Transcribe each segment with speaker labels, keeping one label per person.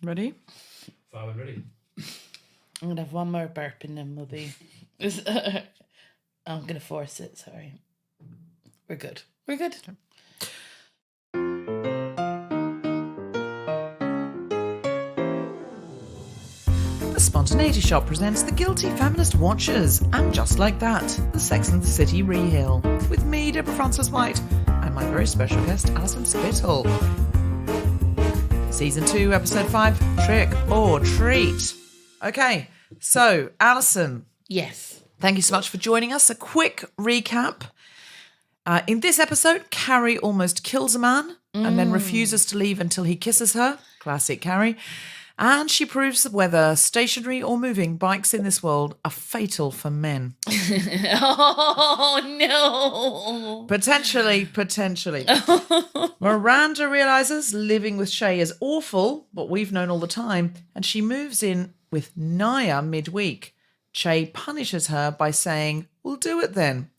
Speaker 1: Ready?
Speaker 2: Fine, ready.
Speaker 3: I'm going to have one more burp and then we'll be... I'm going to force it, sorry. We're good. We're good.
Speaker 1: The Spontaneity Shop presents The Guilty Feminist Watchers, and just like that, the Sex and the City Rehill, with me, Deborah Frances White, and my very special guest, Alison Spittle. Season 2, Episode 5, Trick or Treat. Okay, so, Alison.
Speaker 3: Yes.
Speaker 1: Thank you so much for joining us. A quick recap. In this episode, Carrie almost kills a man and then refuses to leave until he kisses her. Classic Carrie. And she proves that whether stationary or moving bikes in this world are fatal for men.
Speaker 3: Oh, no.
Speaker 1: Potentially. Miranda realises living with Shay is awful, what we've known all the time, and she moves in with Naya midweek. Shay punishes her by saying, "We'll do it then."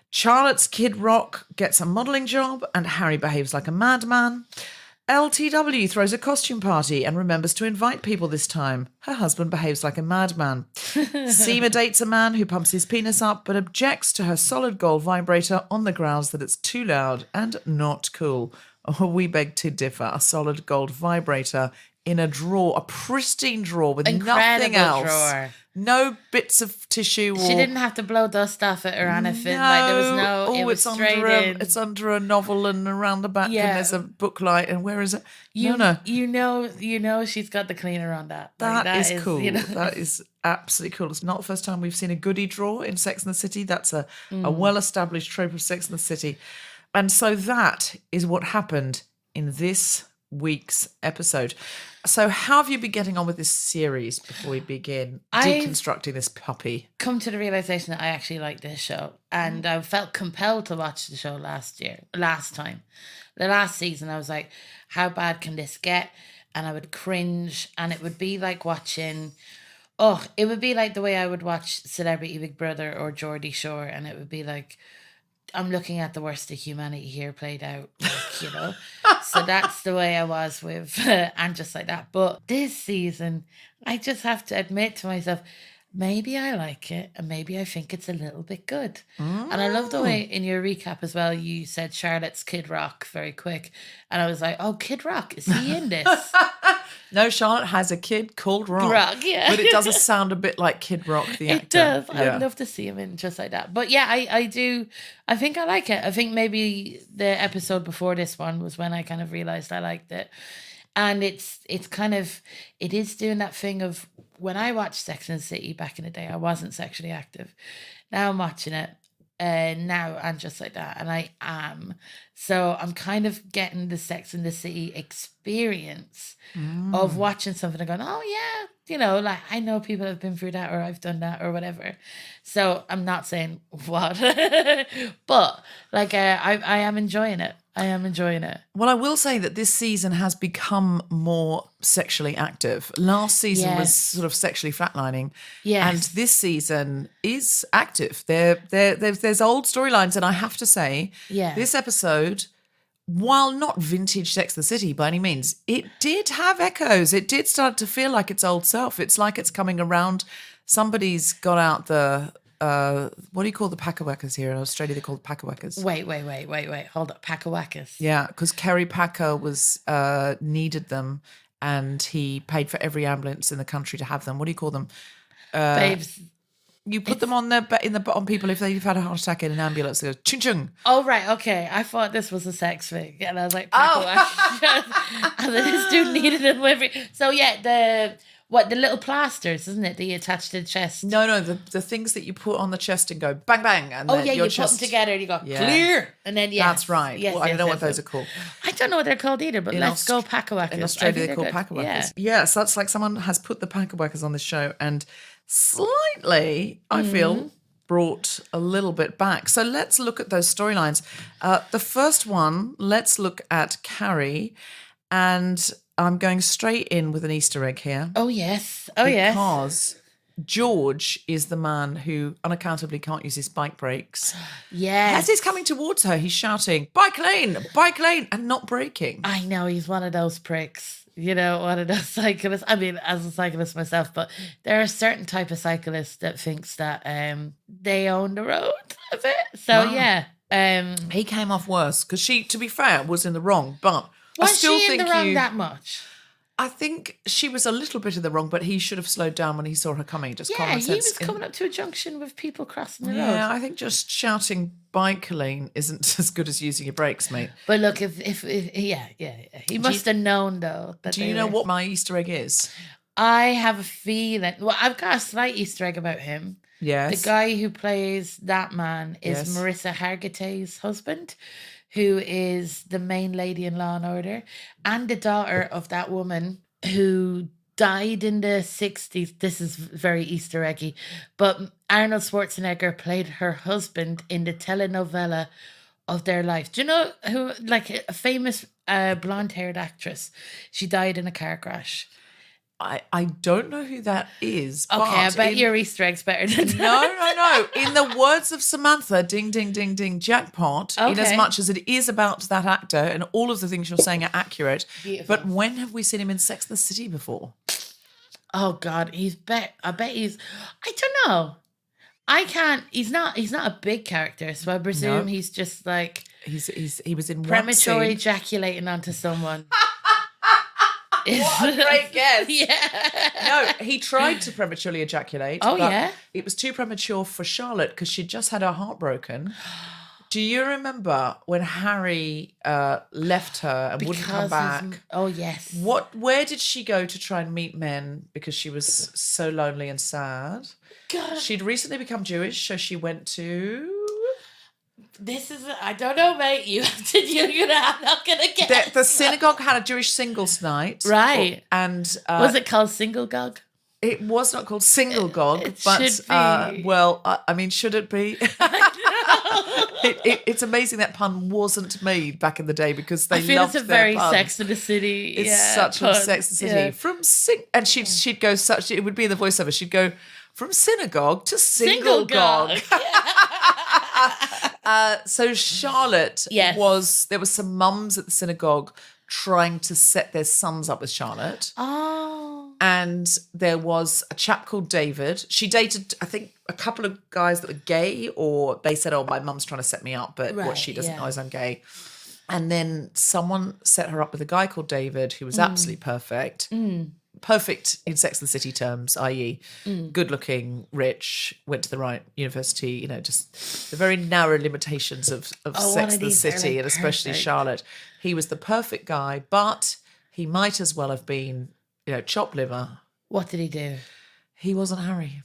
Speaker 1: Charlotte's Kid Rock gets a modelling job and Harry behaves like a madman. LTW throws a costume party and remembers to invite people this time. Her husband behaves like a madman. Seema dates a man who pumps his penis up but objects to her solid gold vibrator on the grounds that it's too loud and not cool. Oh, we beg to differ. A solid gold vibrator in a drawer, a pristine drawer with nothing else.
Speaker 3: Drawer.
Speaker 1: No bits of tissue.
Speaker 3: She didn't have to blow dust off it or anything.
Speaker 1: No.
Speaker 3: Like, there was no. It was
Speaker 1: it's
Speaker 3: straight in.
Speaker 1: It's under a novel and around the back, and there's a book light. And where is it?
Speaker 3: You know, she's got the cleaner on that.
Speaker 1: That is cool.
Speaker 3: You know.
Speaker 1: That is absolutely cool. It's not the first time we've seen a goodie drawer in Sex and the City. That's a well-established trope of Sex and the City. And so that is what happened in this week's episode. So how have you been getting on with this series before we begin deconstructing this puppy?
Speaker 3: Come to the realization that I actually like this show, and I felt compelled to watch the show last time. The last season, I was like, how bad can this get? And I would cringe, and it would be like watching... it would be like the way I would watch Celebrity Big Brother or Geordie Shore, and it would be like, I'm looking at the worst of humanity here played out, like, you know. So that's the way I was with and just like that. But this season, I just have to admit to myself, maybe I like it and maybe I think it's a little bit good. And I love the way in your recap as well, you said Charlotte's Kid Rock very quick. And I was like, oh, Kid Rock, is he in this?
Speaker 1: No, Charlotte has a kid called Rock.
Speaker 3: Rock, yeah.
Speaker 1: But it does sound a bit like Kid Rock, the actor.
Speaker 3: It does.
Speaker 1: Yeah.
Speaker 3: I'd love to see him in just like that. But yeah, I do. I think I like it. I think maybe the episode before this one was when I kind of realised I liked it. And it's kind of, it is doing that thing of, when I watched Sex and the City back in the day, I wasn't sexually active. Now I'm watching it. Now and just like that, and I am. So I'm kind of getting the Sex and the City experience of watching something and going, oh yeah, you know, like I know people have been through that or I've done that or whatever. So I'm not saying what, but like I am enjoying it. Well,
Speaker 1: I will say that this season has become more sexually active. Last season was sort of sexually flatlining.
Speaker 3: Yes.
Speaker 1: And this season is active. There's old storylines, and I have to say, this episode, while not vintage Sex and the City by any means, it did have echoes. It did start to feel like its old self. It's like it's coming around. Somebody's got out the... what do you call the Packerwackers here in Australia? They're called Packerwackers.
Speaker 3: Wait. Hold up. Packerwackers.
Speaker 1: Yeah, because Kerry Packer was needed them, and he paid for every ambulance in the country to have them. What do you call them?
Speaker 3: Babes.
Speaker 1: You put them on on people if they've had a heart attack in an ambulance. They go chung chung.
Speaker 3: Oh right, okay. I thought this was a sex thing, and I was like, and then this dude needed them every. So yeah, the little plasters, isn't it? That you attach to the chest?
Speaker 1: No, the things that you put on the chest and go bang bang, and
Speaker 3: you put them together and you go clear, and then
Speaker 1: that's right.
Speaker 3: Yes,
Speaker 1: I don't know what those are called.
Speaker 3: I don't know what they're called either, but let's go Packerwackers.
Speaker 1: In Australia, they're called Packerwackers. Yeah, so it's like someone has put the Packerwackers on the show and slightly, I feel, brought a little bit back. So let's look at those storylines. The first one, let's look at Carrie, and I'm going straight in with an Easter egg here.
Speaker 3: Oh yes,
Speaker 1: because George is the man who unaccountably can't use his bike brakes.
Speaker 3: Yes.
Speaker 1: As he's coming towards her, he's shouting, bike lane, and not braking.
Speaker 3: I know, he's one of those pricks. You know, one of those cyclists. I mean, as a cyclist myself, but there are a certain type of cyclist that thinks that they own the road a bit. So, yeah.
Speaker 1: He came off worse because she, to be fair, was in the wrong, but I
Speaker 3: Was
Speaker 1: still
Speaker 3: she in
Speaker 1: think
Speaker 3: the wrong that much?
Speaker 1: I think she was a little bit in the wrong, but he should have slowed down when he saw her coming. Just
Speaker 3: Yeah,
Speaker 1: common
Speaker 3: he
Speaker 1: sense.
Speaker 3: was coming up to a junction with people crossing the road.
Speaker 1: Yeah, I think just shouting bike lane isn't as good as using your brakes, mate.
Speaker 3: But look, if yeah. He must have known, though.
Speaker 1: Do you know what my Easter egg is?
Speaker 3: I have a feeling. Well, I've got a slight Easter egg about him.
Speaker 1: Yes.
Speaker 3: The guy who plays that man is
Speaker 1: Yes.
Speaker 3: Marissa Hargitay's husband, who is the main lady in Law and Order, and the daughter of that woman who died in the 60s. This is very Easter eggy, but Arnold Schwarzenegger played her husband in the telenovela of their life. Do you know who, like a famous blonde-haired actress? She died in a car crash.
Speaker 1: I don't know who that is.
Speaker 3: Okay, I bet your Easter egg's better than that.
Speaker 1: No. In the words of Samantha, ding, ding, ding, ding, jackpot, in as
Speaker 3: Okay.
Speaker 1: much as it is about that actor and all of the things you're saying are accurate.
Speaker 3: Beautiful.
Speaker 1: But when have we seen him in Sex and the City before?
Speaker 3: Oh God, I bet he's. I don't know. I can't. He's not a big character, so I presume
Speaker 1: No.
Speaker 3: he's just like
Speaker 1: He was in one
Speaker 3: premature
Speaker 1: scene.
Speaker 3: ejaculating onto someone.
Speaker 1: What a great guess.
Speaker 3: Yeah.
Speaker 1: No, he tried to prematurely ejaculate.
Speaker 3: Oh,
Speaker 1: but
Speaker 3: yeah?
Speaker 1: It was too premature for Charlotte because she'd just had her heart broken. Do you remember when Harry left her and wouldn't come back?
Speaker 3: Oh yes.
Speaker 1: Where did she go to try and meet men because she was so lonely and sad?
Speaker 3: God.
Speaker 1: She'd recently become Jewish, so she went to
Speaker 3: This is. I don't know, mate. I'm not gonna get
Speaker 1: the synagogue had a Jewish singles night,
Speaker 3: Right.
Speaker 1: And
Speaker 3: Was it called Single Gog?
Speaker 1: it was not called Single Gog,
Speaker 3: It
Speaker 1: but
Speaker 3: should be.
Speaker 1: I mean, should it be? It's amazing that pun wasn't made back in the day because they
Speaker 3: I feel
Speaker 1: loved
Speaker 3: it's a
Speaker 1: their
Speaker 3: very
Speaker 1: puns.
Speaker 3: Sex and the City.
Speaker 1: It's such a Sex and the City.
Speaker 3: Yeah.
Speaker 1: From and she'd go such. It would be in the voiceover. She'd go from synagogue to single gog. So Charlotte
Speaker 3: Yes.
Speaker 1: there was some mums at the synagogue trying to set their sons up with Charlotte.
Speaker 3: Oh.
Speaker 1: And there was a chap called David. She dated, I think, a couple of guys that were gay, or they said, oh, my mum's trying to set me up, but what
Speaker 3: Right,
Speaker 1: she doesn't
Speaker 3: yeah.
Speaker 1: know is I'm gay. And then someone set her up with a guy called David who was absolutely perfect. Perfect in Sex and the City terms, i.e. good looking, rich, went to the right university, you know, just the very narrow limitations of
Speaker 3: one
Speaker 1: Sex
Speaker 3: of
Speaker 1: and the
Speaker 3: these are,
Speaker 1: City,
Speaker 3: like,
Speaker 1: and especially
Speaker 3: perfect.
Speaker 1: Charlotte. He was the perfect guy, but he might as well have been, you know, chopped liver.
Speaker 3: What did he do?
Speaker 1: He wasn't Harry.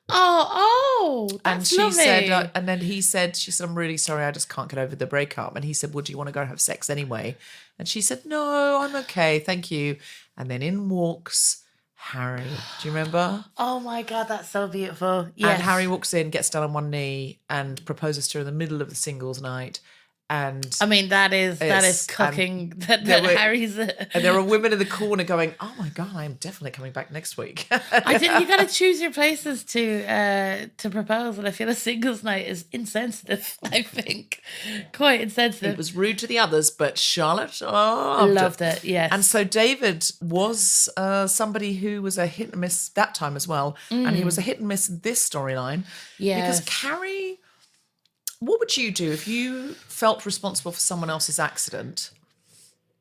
Speaker 3: Oh,
Speaker 1: And
Speaker 3: that's
Speaker 1: she
Speaker 3: lovely.
Speaker 1: said, and then she said, I'm really sorry, I just can't get over the breakup. And he said, well, do you want to go have sex anyway? And she said, no, I'm okay, thank you. And then in walks Harry. Do you remember?
Speaker 3: Oh my God, that's so beautiful. Yes.
Speaker 1: And Harry walks in, gets down on one knee and proposes to her in the middle of the singles night. And
Speaker 3: I mean, that is
Speaker 1: Yes,
Speaker 3: cooking. That
Speaker 1: there were-
Speaker 3: Harry's.
Speaker 1: and there are women in the corner going, oh my God, I'm definitely coming back next week.
Speaker 3: I think you got to choose your places to propose, and I feel a singles night is insensitive. I think quite insensitive.
Speaker 1: It was rude to the others, but Charlotte
Speaker 3: Loved it. Yes.
Speaker 1: And so David was somebody who was a hit and miss that time as well. And he was a hit and miss in this storyline.
Speaker 3: Yes.
Speaker 1: Because Carrie, what would you do if you felt responsible for someone else's accident?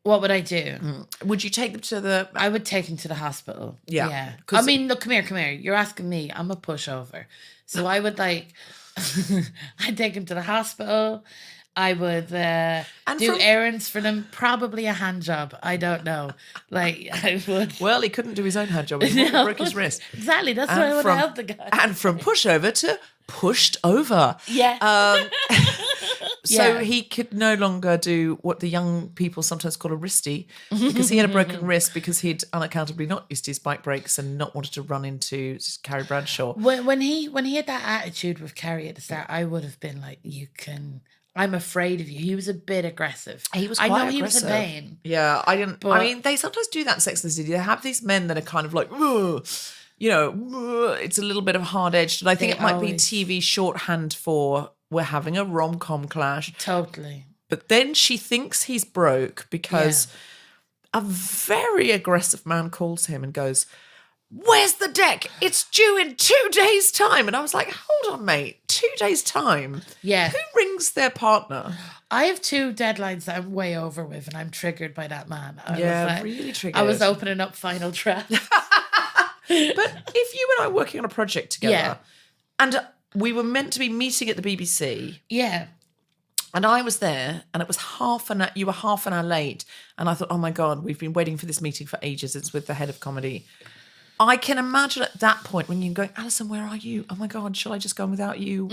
Speaker 3: What would I do?
Speaker 1: Would you take them to the...
Speaker 3: I would take him to the hospital.
Speaker 1: Yeah,
Speaker 3: Yeah.
Speaker 1: 'cause-
Speaker 3: I mean, look, come here. You're asking me. I'm a pushover. So I would I'd take him to the hospital. I would do
Speaker 1: from-
Speaker 3: errands for them. Probably a hand job. I don't know. I would.
Speaker 1: Well, he couldn't do his own hand job. He broke his wrist.
Speaker 3: Exactly. That's why I would help the guy.
Speaker 1: And from pushover to pushed over.
Speaker 3: Yeah.
Speaker 1: So
Speaker 3: Yeah.
Speaker 1: he could no longer do what the young people sometimes call a wristy, because he had a broken wrist because he'd unaccountably not used his bike brakes and not wanted to run into Carrie Bradshaw.
Speaker 3: When he had that attitude with Carrie at the start, I would have been like, I'm afraid of you. He was a bit aggressive.
Speaker 1: He was
Speaker 3: I
Speaker 1: quite
Speaker 3: know he was in
Speaker 1: aggressive.
Speaker 3: pain.
Speaker 1: Yeah, I didn't.
Speaker 3: But-
Speaker 1: I mean, they sometimes do that in Sex and the City. They have these men that are kind of like, ugh, it's a little bit of hard-edged. And I think
Speaker 3: They
Speaker 1: it might be
Speaker 3: always-
Speaker 1: TV shorthand for we're having a rom-com clash.
Speaker 3: Totally.
Speaker 1: But then she thinks he's broke because a very aggressive man calls him and goes, "Where's the deck? It's due in 2 days' time." And I was like, hold on, mate. 2 days' time?
Speaker 3: Yeah.
Speaker 1: Who rings their partner?
Speaker 3: I have 2 deadlines that I'm way over with, and I'm triggered by that man. I
Speaker 1: Yeah,
Speaker 3: was like,
Speaker 1: really triggered.
Speaker 3: I was opening up Final Draft.
Speaker 1: But if you and I were working on a project together
Speaker 3: Yeah.
Speaker 1: and we were meant to be meeting at the BBC
Speaker 3: Yeah.
Speaker 1: and I was there and it was you were half an hour late and I thought, oh my God, we've been waiting for this meeting for ages. It's with the head of comedy. I can imagine at that point when you're going, Alison, where are you? Oh my God, shall I just go on without you?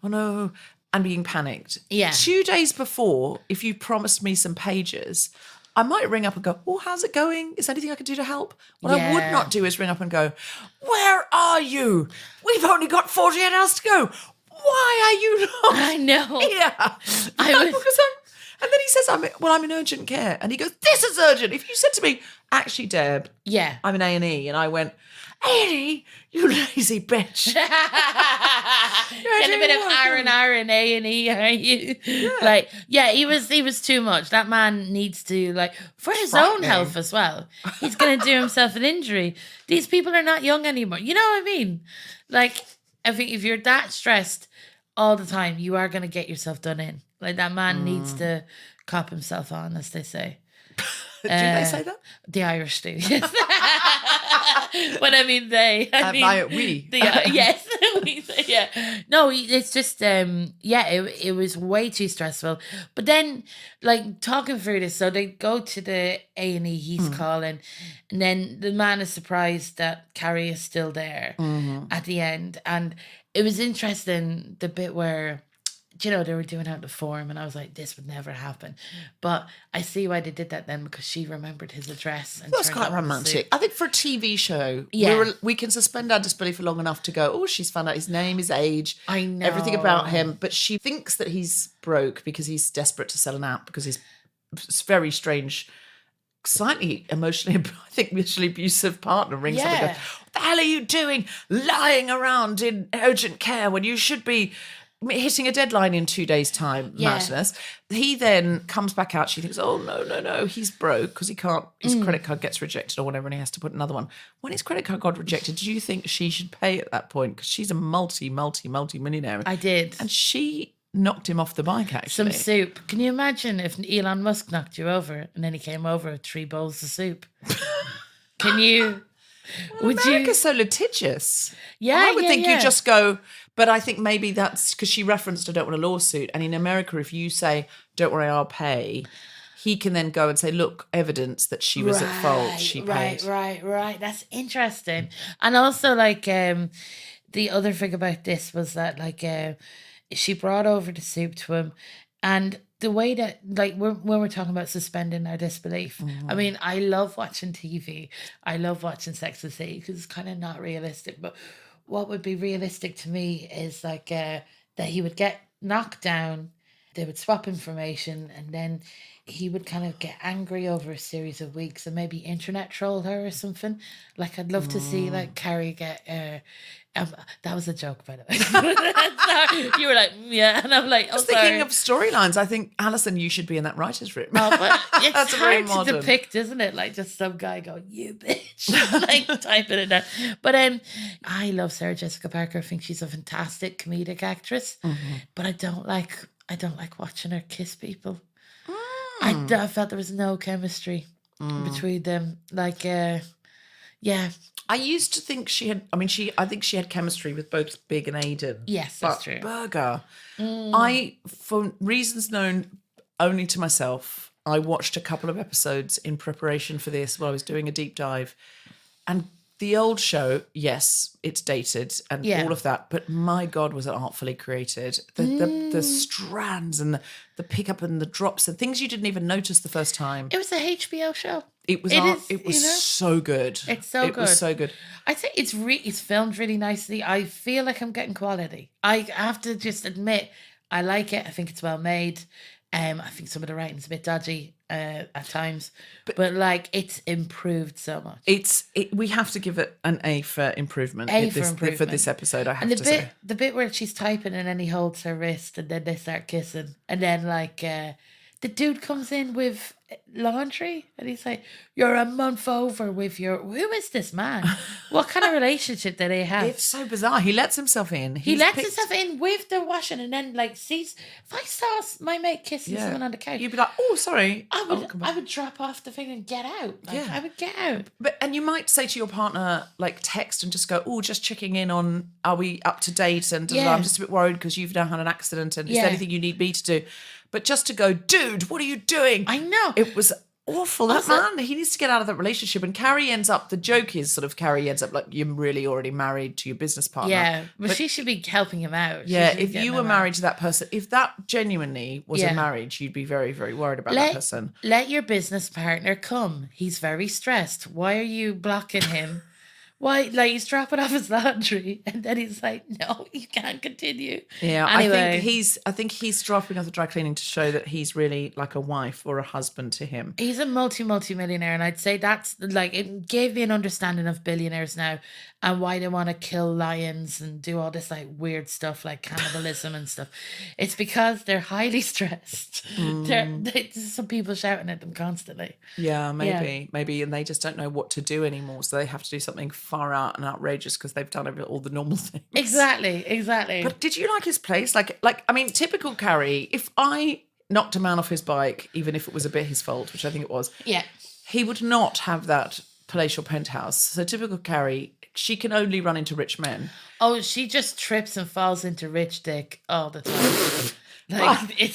Speaker 1: Oh no. And being panicked.
Speaker 3: Yeah.
Speaker 1: 2 days before, if you promised me some pages, I might ring up and go, oh, how's it going? Is there anything I can do to help? What I would
Speaker 3: Yeah.
Speaker 1: not do is ring up and go, where are you? We've only got 48 hours to go. Why are you not
Speaker 3: I know.
Speaker 1: here? And then he says, I'm in urgent care. And he goes, this is urgent. If you said to me, actually, Deb,
Speaker 3: Yeah.
Speaker 1: I'm in A&E. And I went, A&E? You lazy bitch.
Speaker 3: Get a bit of R&R A&E, are you? Like, yeah, he was too much. That man needs to, like, for his own
Speaker 1: Frightening.
Speaker 3: health as well. He's going to do himself an injury. These people are not young anymore. You know what I mean? Like, I think if you're that stressed all the time, you are going to get yourself done in. Like, that man needs to cop himself on, as they say.
Speaker 1: Do they say that?
Speaker 3: The Irish do. When I mean they, I mean
Speaker 1: we.
Speaker 3: yes, we say, yeah. No, it's just it was way too stressful. But then, like, talking through this, so they go to the A&E. He's calling, and then the man is surprised that Carrie is still there at the end, and it was interesting the bit where, you know, they were doing out the form, and I was like, this would never happen. But I see why they did that then, because she remembered his address. And
Speaker 1: That's
Speaker 3: turned
Speaker 1: quite
Speaker 3: up in the
Speaker 1: romantic.
Speaker 3: suit.
Speaker 1: I think for a TV show,
Speaker 3: Yeah.
Speaker 1: we can suspend our disbelief for long enough to go, oh, she's found out his name, his age,
Speaker 3: I know.
Speaker 1: everything about him. But she thinks that he's broke because he's desperate to sell an app because he's very strange, slightly emotionally abusive partner rings up and
Speaker 3: Yeah.
Speaker 1: goes, what the hell are you doing lying around in urgent care when you should be hitting a deadline in 2 days' time?
Speaker 3: Yeah.
Speaker 1: Madness. He then comes back out. She thinks, oh, no, he's broke because he can't, his credit card gets rejected or whatever, and he has to put another one. When his credit card got rejected, do you think she should pay at that point? Because she's a multi-millionaire.
Speaker 3: I did.
Speaker 1: And she knocked him off the bike,
Speaker 3: Some
Speaker 1: actually.
Speaker 3: soup. Can you imagine if Elon Musk knocked you over and then he came over with 3 bowls of soup? Can you? Would
Speaker 1: America's so litigious.
Speaker 3: Yeah,
Speaker 1: I would
Speaker 3: yeah,
Speaker 1: think
Speaker 3: yeah.
Speaker 1: you just go, but I think maybe that's because she referenced I don't want a lawsuit. And in America, if you say, don't worry, I'll pay, he can then go and say, look, evidence that she was at fault. She paid.
Speaker 3: Right. That's interesting. And also, like, the other thing about this was that, like, she brought over the soup to him, and the way that, like, when we're talking about suspending our disbelief, I mean, I love watching TV. I love watching Sex and the City because it's kind of not realistic. But what would be realistic to me is, like, that he would get knocked down, they would swap information, and then he would kind of get angry over a series of weeks and maybe internet troll her or something. Like, I'd love to see, like, Carrie get... that was a joke, by the way. Sorry. You were like, yeah. And I'm like,
Speaker 1: I was thinking of storylines. I think, Alison, you should be in that writer's room.
Speaker 3: Oh, but it's
Speaker 1: That's very
Speaker 3: hard to
Speaker 1: modern.
Speaker 3: depict, isn't it? Like, just some guy going, you bitch. Like, typing it down. But I love Sarah Jessica Parker. I think she's a fantastic comedic actress. But I don't like watching her kiss people. I felt there was no chemistry between them. Like, yeah.
Speaker 1: I used to think I think she had chemistry with both Big and Aidan.
Speaker 3: Yes,
Speaker 1: but
Speaker 3: that's true.
Speaker 1: Berger, for reasons known only to myself, I watched a couple of episodes in preparation for this while I was doing a deep dive. And the old show, yes, it's dated and
Speaker 3: Yeah.
Speaker 1: all of that, but my God, was it artfully created. The strands and the pickup and the drops and things you didn't even notice the first time.
Speaker 3: It was a HBO show.
Speaker 1: It was
Speaker 3: It is,
Speaker 1: so good.
Speaker 3: It's so
Speaker 1: It was
Speaker 3: good.
Speaker 1: so good.
Speaker 3: I think it's filmed really nicely. I feel like I'm getting quality. I have to just admit, I like it. I think it's well made. I think some of the writing's a bit dodgy. at times, but like it's improved so much.
Speaker 1: We have to give it an A for improvement. For this episode. I have
Speaker 3: And
Speaker 1: to say
Speaker 3: the bit where she's typing and then he holds her wrist and then they start kissing and then like the dude comes in with laundry and he's like, "You're a month over with your..." Who is this man? What kind of relationship do they have?
Speaker 1: it's so bizarre. He lets himself in.
Speaker 3: He lets himself in with the washing and then like sees, if I saw my mate kissing someone on the couch,
Speaker 1: you'd be like, "Oh, sorry."
Speaker 3: I would drop off the thing and get out. Like, I would get out.
Speaker 1: And you might say to your partner, like, text and just go, "Oh, just checking in on, are we up to date? And I'm just a bit worried because you've now had an accident and is there anything you need me to do?" But just to go, "Dude, what are you doing?"
Speaker 3: I know.
Speaker 1: It was awful. That man, he needs to get out of that relationship. And Carrie ends up, the joke is sort of Carrie ends up like, you're really already married to your business partner.
Speaker 3: Yeah, but she should be helping him out.
Speaker 1: Yeah, if you were married to that person, if that genuinely was a marriage, you'd be very, very worried about that person.
Speaker 3: Let your business partner come. He's very stressed. Why are you blocking him? Why, like, he's dropping off his laundry and then he's like, "No, you can't continue."
Speaker 1: Yeah,
Speaker 3: anyway,
Speaker 1: I think he's dropping off the dry cleaning to show that he's really like a wife or a husband to him.
Speaker 3: He's a multi-millionaire, and I'd say that's like, it gave me an understanding of billionaires now and why they want to kill lions and do all this like weird stuff like cannibalism and stuff. It's because they're highly stressed. There's some people shouting at them constantly.
Speaker 1: Yeah, maybe, and they just don't know what to do anymore, so they have to do something far out and outrageous because they've done all the normal things.
Speaker 3: Exactly.
Speaker 1: But did you like his place? Like I mean, typical Carrie. If I knocked a man off his bike, even if it was a bit his fault, which I think it was, he would not have that palatial penthouse. So typical Carrie, she can only run into rich men.
Speaker 3: Oh, she just trips and falls into rich dick all the time.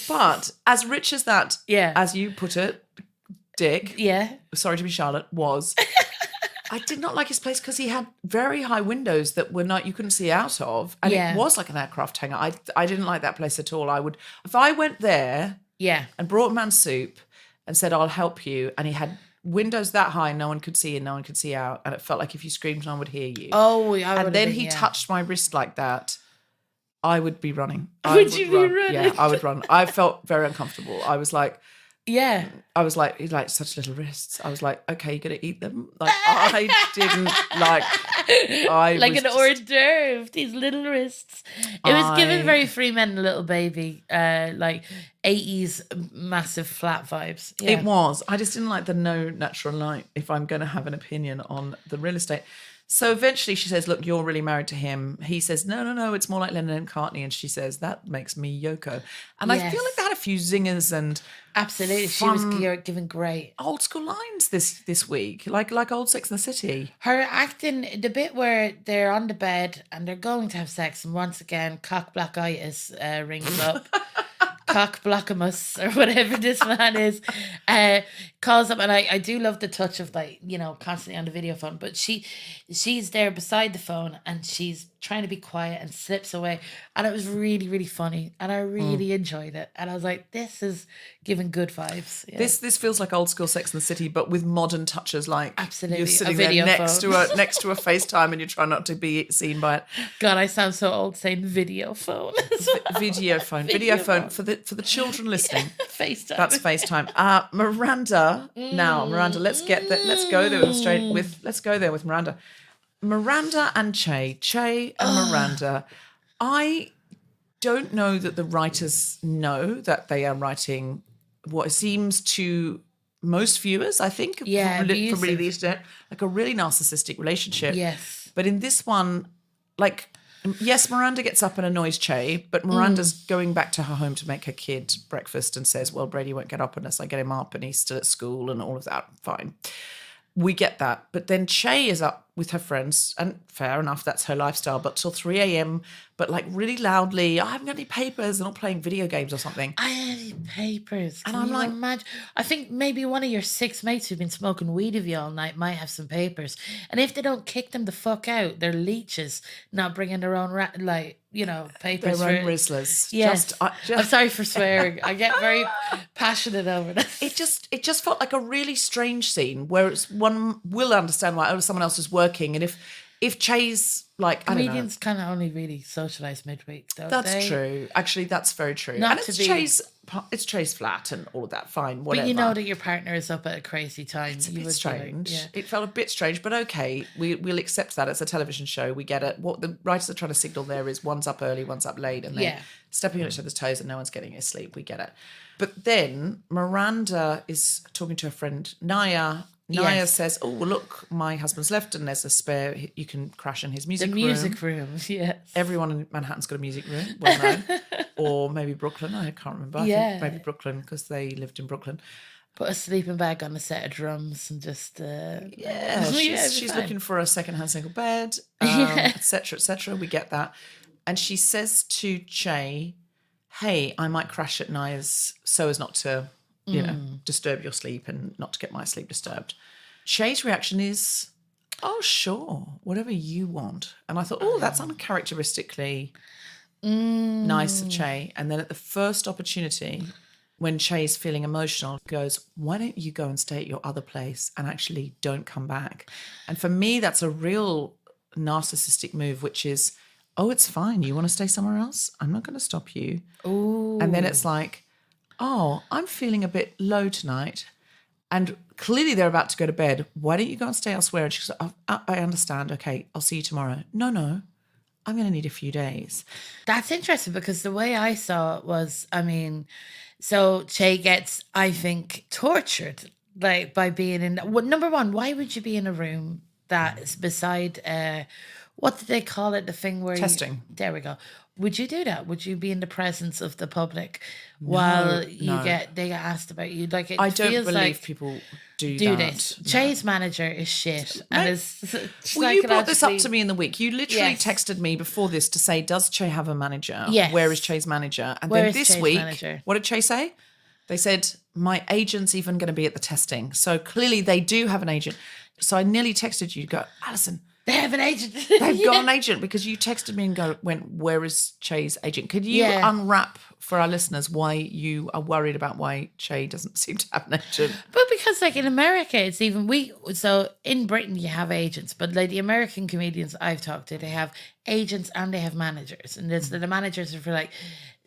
Speaker 1: But as rich as that, as you put it, dick.
Speaker 3: Yeah.
Speaker 1: Sorry to be Charlotte, was. I did not like his place because he had very high windows that were not, you couldn't see out of. And it was like an aircraft hangar. I didn't like that place at all. If I went there and brought a man soup and said, "I'll help you," and he had windows that high, no one could see in, no one could see out. And it felt like if you screamed, no one would hear you.
Speaker 3: Oh,
Speaker 1: and then he touched my wrist like that. I would be running.
Speaker 3: Would you be running?
Speaker 1: Yeah, I would run. I felt very uncomfortable. I was like,
Speaker 3: yeah.
Speaker 1: I was like, he's like such little wrists. I was like, okay, you're gonna eat them. Like I didn't like. I
Speaker 3: like
Speaker 1: was
Speaker 3: an hors d'oeuvre. These little wrists. It was given very Free Men and Little Baby, like 80s massive flat vibes. Yeah.
Speaker 1: It was. I just didn't like the no natural light. If I'm going to have an opinion on the real estate. So eventually she says, "Look, you're really married to him." He says, No, it's more like Lennon and McCartney. And she says, "That makes me Yoko." And I feel like they had a few zingers and
Speaker 3: absolutely, she was given great
Speaker 1: old school lines this week, like old Sex and the City.
Speaker 3: Her acting, the bit where they're on the bed and they're going to have sex, and once again, cock blackitis rings up. Cock blockamus or whatever this man is, calls up, and I do love the touch of like, you know, constantly on the video phone, but she's there beside the phone and she's trying to be quiet and slips away, and it was really, really funny and I really enjoyed it, and I was like, this is giving good vibes. Yeah.
Speaker 1: This feels like old school Sex and the City, but with modern touches. Like
Speaker 3: absolutely,
Speaker 1: you're sitting there next to a FaceTime and you're trying not to be seen by it.
Speaker 3: God, I sound so old saying video phone.
Speaker 1: Video phone for the children listening.
Speaker 3: FaceTime.
Speaker 1: That's FaceTime. Miranda. Now, Miranda, let's go there with Miranda. Miranda and Che and Miranda. I don't know that the writers know that they are writing what seems to most viewers, I think, from really the internet, like a really narcissistic relationship.
Speaker 3: Yes.
Speaker 1: But in this one, like, yes, Miranda gets up and annoys Che, but Miranda's going back to her home to make her kid breakfast and says, "Well, Brady won't get up unless I get him up and he's still at school," and all of that. Fine. We get that. But then Che is up with her friends, and fair enough, that's her lifestyle, but till 3 a.m, but like really loudly, "I haven't got any papers," and not playing video games or something.
Speaker 3: I have any papers.
Speaker 1: And I'm like,
Speaker 3: imagine? I think maybe one of your 6 mates who've been smoking weed with you all night might have some papers. And if they don't kick them the fuck out, they're leeches, not bringing their own, papers.
Speaker 1: Their own Rizzlers.
Speaker 3: Yes. I'm sorry for swearing. I get very passionate over this.
Speaker 1: It just felt like a really strange scene where one will understand why someone else is working, and if if Che's like, I don't know.
Speaker 3: Comedians kind of only really socialise midweek, don't
Speaker 1: That's
Speaker 3: they?
Speaker 1: true. Actually, that's very true.
Speaker 3: Not
Speaker 1: and
Speaker 3: to
Speaker 1: it's
Speaker 3: be-
Speaker 1: Che's flat and all of that. Fine, whatever.
Speaker 3: But you know that your partner is up at a crazy time.
Speaker 1: It's a
Speaker 3: You
Speaker 1: bit
Speaker 3: would
Speaker 1: strange.
Speaker 3: Be like,
Speaker 1: It felt a bit strange, but okay, we'll accept that. It's a television show. We get it. What the writers are trying to signal there is one's up early, one's up late, and they're
Speaker 3: Yeah.
Speaker 1: stepping on each other's toes and no one's getting any sleep. We get it. But then Miranda is talking to her friend Naya. Naya
Speaker 3: Yes.
Speaker 1: says, oh, well, look, my husband's left and there's a spare. You can crash in his
Speaker 3: The
Speaker 1: music room.
Speaker 3: music room, yes.
Speaker 1: Everyone in Manhattan's got a music room, well known. Or maybe Brooklyn, I can't remember. I think maybe Brooklyn because they lived in Brooklyn.
Speaker 3: Put a sleeping bag on a set of drums and just...
Speaker 1: She's looking for a second-hand single bed,
Speaker 3: Yeah.
Speaker 1: et cetera, we get that. And she says to Che, hey, I might crash at Naya's so as not to, disturb your sleep and not to get my sleep disturbed. Che's reaction is, oh, sure, whatever you want. And I thought, oh, that's uncharacteristically nice of Che. And then at the first opportunity, when Che's feeling emotional, goes, why don't you go and stay at your other place and actually don't come back? And for me, that's a real narcissistic move, which is, oh, it's fine. You want to stay somewhere else? I'm not going to stop you.
Speaker 3: Ooh.
Speaker 1: And then it's like, oh, I'm feeling a bit low tonight. And clearly they're about to go to bed. Why don't you go and stay elsewhere? And she goes, oh, I understand. Okay, I'll see you tomorrow. No, I'm going to need a few days.
Speaker 3: That's interesting because the way I saw it was, so Che gets, I think, tortured like by being in. Well, number one, why would you be in a room that's beside? What did they call it? The thing where
Speaker 1: Testing.
Speaker 3: There we go. Would you do that? Would you be in the presence of the public while they get asked about you? Like
Speaker 1: I don't
Speaker 3: feels
Speaker 1: believe
Speaker 3: like
Speaker 1: people do
Speaker 3: this.
Speaker 1: that.
Speaker 3: Che's manager is shit, and is
Speaker 1: Well, you brought this up to
Speaker 3: psychologically-
Speaker 1: me in the week. You literally
Speaker 3: Yes.
Speaker 1: texted me before this to say, does Che have a manager?
Speaker 3: Yes.
Speaker 1: Where is Che's manager? And
Speaker 3: Where
Speaker 1: then
Speaker 3: is
Speaker 1: this
Speaker 3: Che's
Speaker 1: week,
Speaker 3: manager?
Speaker 1: what did Che say? They said, my agent's even going to be at the testing. So clearly they do have an agent. So I nearly texted you, go, Alison,
Speaker 3: They have an agent.
Speaker 1: they've got an agent, because you texted me and went, where is Che's agent? Could you unwrap for our listeners why you are worried about why Che doesn't seem to have an agent?
Speaker 3: But because like in America, it's even so in Britain you have agents, but like the American comedians I've talked to, they have agents and they have managers, and the managers are for like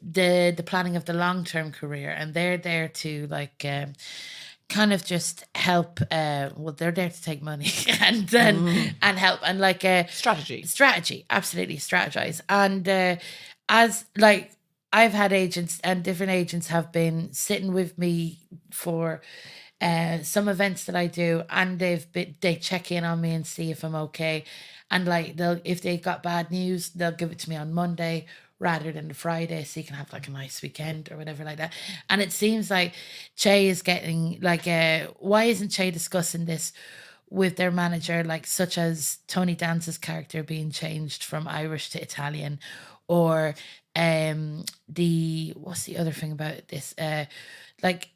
Speaker 3: the planning of the long-term career, and they're there to like kind of just help. Well, they're there to take money and help and like strategy, absolutely strategize. And as like I've had agents, and different agents have been sitting with me for some events that I do, and they check in on me and see if I'm okay. And like if they got bad news, they'll give it to me on Monday rather than the Friday, so you can have like a nice weekend or whatever like that. And it seems like Che is getting like, why isn't Che discussing this with their manager, like such as Tony Danza's character being changed from Irish to Italian, or what's the other thing about this? Like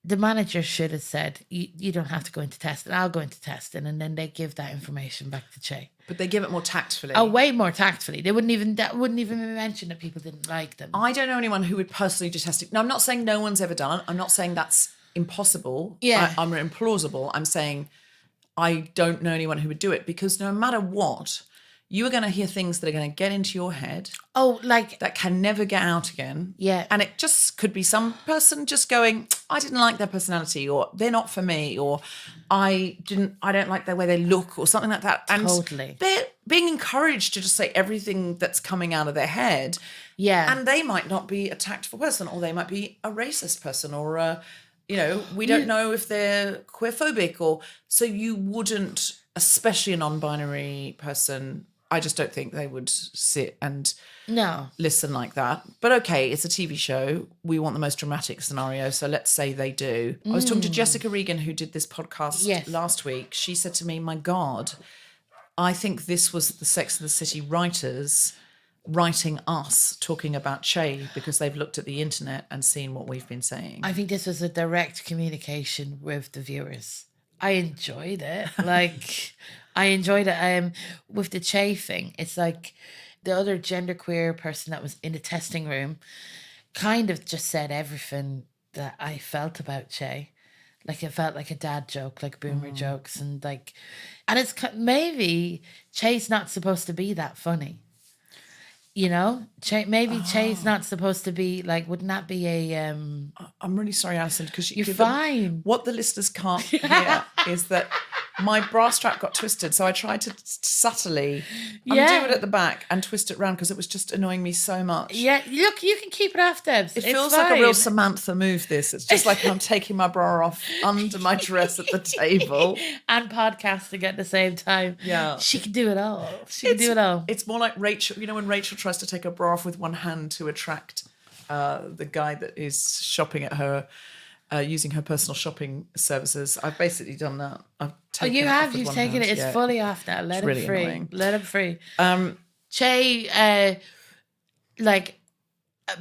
Speaker 3: the manager should have said, you don't have to go into testing, I'll go into testing, and then they give that information back to Che.
Speaker 1: But they give it more tactfully.
Speaker 3: Oh, way more tactfully. That wouldn't even be mentioned that people didn't like them.
Speaker 1: I don't know anyone who would personally do testing. Now, I'm not saying no one's ever done it. I'm not saying that's impossible.
Speaker 3: Yeah.
Speaker 1: I'm implausible. I'm saying I don't know anyone who would do it, because no matter what, you are going to hear things that are going to get into your head.
Speaker 3: Oh, like
Speaker 1: that can never get out again.
Speaker 3: Yeah.
Speaker 1: And it just could be some person just going, I didn't like their personality, or they're not for me, or I don't like the way they look, or something like that. And
Speaker 3: Totally.
Speaker 1: they're being encouraged to just say everything that's coming out of their head.
Speaker 3: Yeah.
Speaker 1: And they might not be a tactful person, or they might be a racist person, or we don't know if they're queerphobic, or so you wouldn't, especially a non-binary person, I just don't think they would sit and listen like that. But okay, it's a TV show. We want the most dramatic scenario, so let's say they do. I was talking to Jessica Regan, who did this podcast last week. She said to me, my God, I think this was the Sex and the City writers writing us talking about Che, because they've looked at the internet and seen what we've been saying.
Speaker 3: I think this was a direct communication with the viewers. I enjoyed it. Like, I enjoyed it. With the Che thing, it's like the other genderqueer person that was in the testing room kind of just said everything that I felt about Che. Like it felt like a dad joke, like boomer jokes, and it's maybe Che's not supposed to be that funny. You know, maybe Che's not supposed to be like. Wouldn't that be a?
Speaker 1: I'm really sorry, Alison, because
Speaker 3: You're fine.
Speaker 1: What the listeners can't hear is that my bra strap got twisted, so I tried to subtly undo it at the back and twist it round because it was just annoying me so much.
Speaker 3: Yeah, look, you can keep it off, Debs.
Speaker 1: It feels like a real Samantha move, this. It's just like I'm taking my bra off under my dress at the table.
Speaker 3: And podcasting at the same time.
Speaker 1: Yeah.
Speaker 3: She can do it all. She can do it all.
Speaker 1: It's more like Rachel, you know, when Rachel tries to take her bra off with one hand to attract the guy that is shopping at her, using her personal shopping services. I've basically done that. I've taken it off with
Speaker 3: You've
Speaker 1: one
Speaker 3: taken
Speaker 1: hand.
Speaker 3: it. It's fully off now. Let him free.
Speaker 1: Annoying.
Speaker 3: Let him free. Che,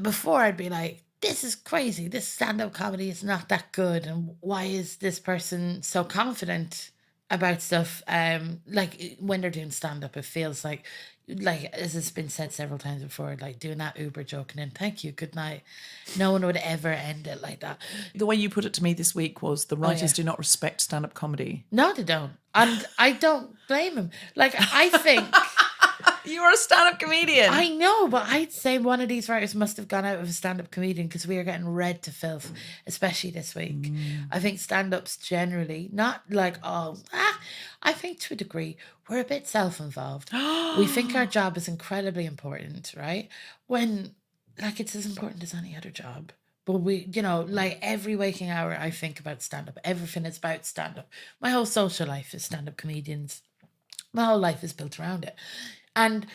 Speaker 3: before I'd be like, this is crazy. This stand-up comedy is not that good. And why is this person so confident about stuff? Like when they're doing stand-up, it feels like as it's been said several times before, like doing that Uber joke and then thank you, good night. No one would ever end it like that.
Speaker 1: The way you put it to me this week was the writers do not respect stand-up comedy.
Speaker 3: No, they don't. And I don't blame them. Like, I think...
Speaker 1: You're a stand-up comedian.
Speaker 3: I know, but I'd say one of these writers must have gone out with a stand-up comedian because we are getting read to filth, especially this week. I think stand-ups generally, not like, I think to a degree, we're a bit self-involved. We think our job is incredibly important, right? When, like, it's as important as any other job. But we, you know, like every waking hour, I think about stand-up. Everything is about stand-up. My whole social life is stand-up comedians. My whole life is built around it. And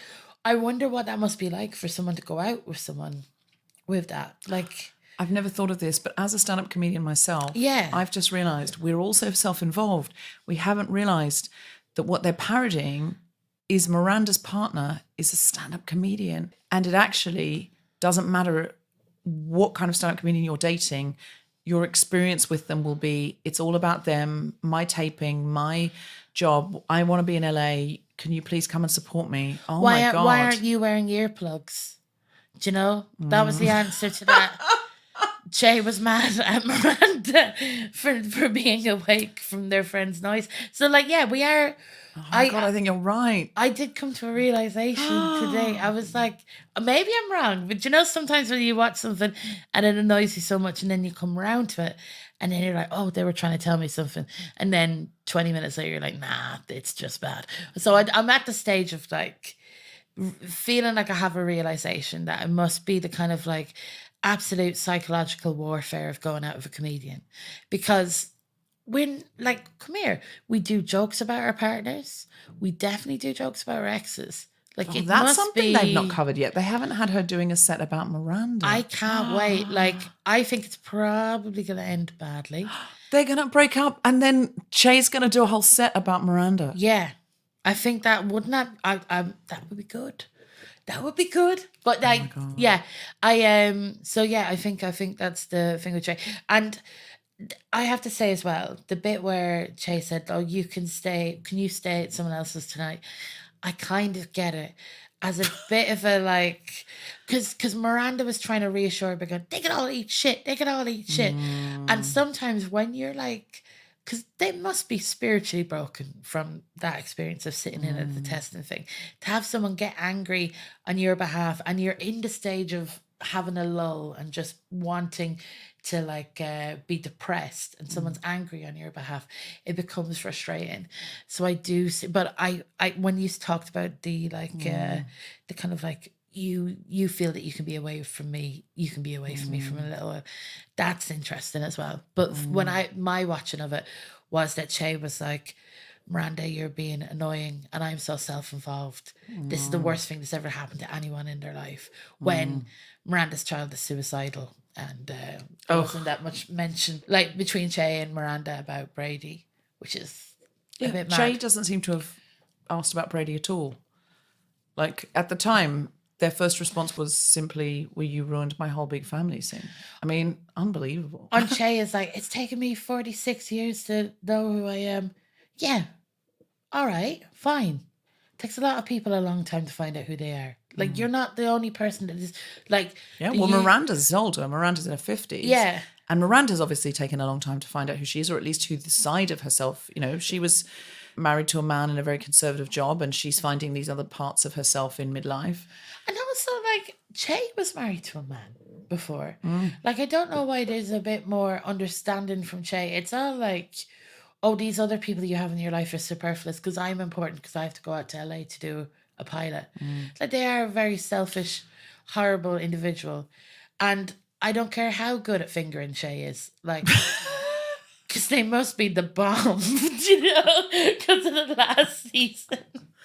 Speaker 3: I wonder what that must be like for someone to go out with someone with that. Like,
Speaker 1: I've never thought of this, but as a stand-up comedian myself, I've just realised we're also self-involved. We haven't realised that what they're parodying is Miranda's partner is a stand-up comedian. And it actually doesn't matter what kind of stand-up comedian you're dating, your experience with them will be, it's all about them, my taping, my job. I want to be in LA. Can you please come and support me? Oh my God.
Speaker 3: Why aren't you wearing earplugs? Do you know? That was the answer to that. Jay was mad at Miranda for being awake from their friend's noise. So, like, yeah, we are...
Speaker 1: Oh my God, I think you're right.
Speaker 3: I did come to a realization today. I was like, maybe I'm wrong. But you know, sometimes when you watch something and it annoys you so much and then you come around to it and then you're like, oh, they were trying to tell me something. And then 20 minutes later, you're like, nah, it's just bad. So I'm at the stage of like feeling like I have a realization that it must be the kind of like absolute psychological warfare of going out with a comedian. Because when, like, come here, we do jokes about our partners. We definitely do jokes about our exes. Like,
Speaker 1: that's
Speaker 3: must
Speaker 1: something
Speaker 3: be...
Speaker 1: they've not covered yet. They haven't had her doing a set about Miranda.
Speaker 3: I can't wait. Like, I think it's probably going to end badly.
Speaker 1: They're going to break up and then Che's going to do a whole set about Miranda.
Speaker 3: Yeah. I think that wouldn't that... that would be good. That would be good. But like, yeah. So yeah, I think that's the thing with Che. And I have to say as well, the bit where Che said, oh, you can you stay at someone else's tonight? I kind of get it as a bit of a like, because Miranda was trying to reassure her by going, they can all eat shit. And sometimes when you're like, because they must be spiritually broken from that experience of sitting in at the testing thing, to have someone get angry on your behalf and you're in the stage of having a lull and just wanting to like be depressed and someone's angry on your behalf, it becomes frustrating. So I do see, but I when you talked about the like the kind of like you feel that you can be away from me, you can be away from me from a little while, that's interesting as well. But when my watching of it was that Che was like, Miranda, you're being annoying and I'm so self-involved. This is the worst thing that's ever happened to anyone in their life. When Miranda's child is suicidal and there wasn't that much mention like between Che and Miranda about Brady, which is a bit mad.
Speaker 1: Che doesn't seem to have asked about Brady at all. Like at the time, their first response was simply, well, you ruined my whole big family scene. I mean, unbelievable.
Speaker 3: And Che is like, it's taken me 46 years to know who I am. Yeah. All right, fine. Takes a lot of people a long time to find out who they are. Like, you're not the only person that is, like...
Speaker 1: Yeah, well, Miranda's older. Miranda's in her 50s.
Speaker 3: Yeah.
Speaker 1: And Miranda's obviously taken a long time to find out who she is, or at least who the side of herself, she was married to a man in a very conservative job, and she's finding these other parts of herself in midlife.
Speaker 3: And also, like, Che was married to a man before. Like, I don't know why there's a bit more understanding from Che. It's all like, oh, these other people you have in your life are superfluous because I'm important because I have to go out to LA to do a pilot. Like, they are a very selfish, horrible individual. And I don't care how good at fingering Che is. Like... Because they must be the bomb, because of the last season.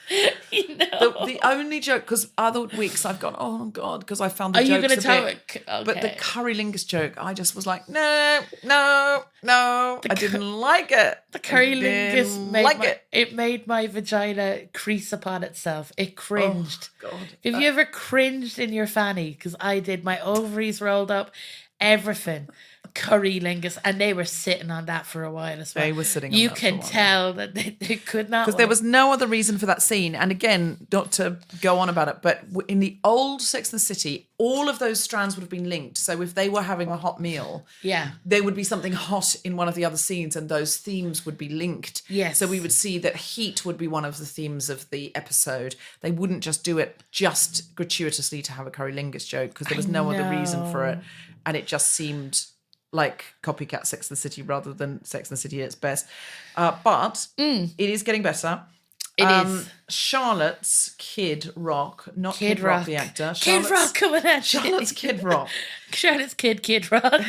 Speaker 1: The only joke, because other weeks I've gone, oh God, because I found the
Speaker 3: Are
Speaker 1: jokes
Speaker 3: you going to tell
Speaker 1: bit,
Speaker 3: it? Okay.
Speaker 1: but the currylingus joke, I just was like, no, I didn't like it.
Speaker 3: The currylingus made my vagina crease upon itself. It cringed.
Speaker 1: Oh, God.
Speaker 3: Have you ever cringed in your fanny? Because I did. My ovaries rolled up, everything. Currylingus, and they were sitting on that for a while as well.
Speaker 1: They were sitting on
Speaker 3: you
Speaker 1: that
Speaker 3: can
Speaker 1: for a while.
Speaker 3: tell that they could not,
Speaker 1: because there was no other reason for that scene. And again, not to go on about it, but in the old Sex and the City, all of those strands would have been linked. So if they were having a hot meal, there would be something hot in one of the other scenes, and those themes would be linked.
Speaker 3: Yes.
Speaker 1: So we would see that heat would be one of the themes of the episode. They wouldn't just do it just gratuitously to have a currylingus joke, because there was no other reason for it, and it just seemed like copycat Sex and the City rather than Sex and the City at its best. But it is getting better.
Speaker 3: It is.
Speaker 1: Charlotte's Kid Rock, not
Speaker 3: Kid
Speaker 1: Kid Rock
Speaker 3: Rock.
Speaker 1: the actor.
Speaker 3: Kid Rock coming at you.
Speaker 1: Charlotte's Kid Rock
Speaker 3: Charlotte's Kid Rock.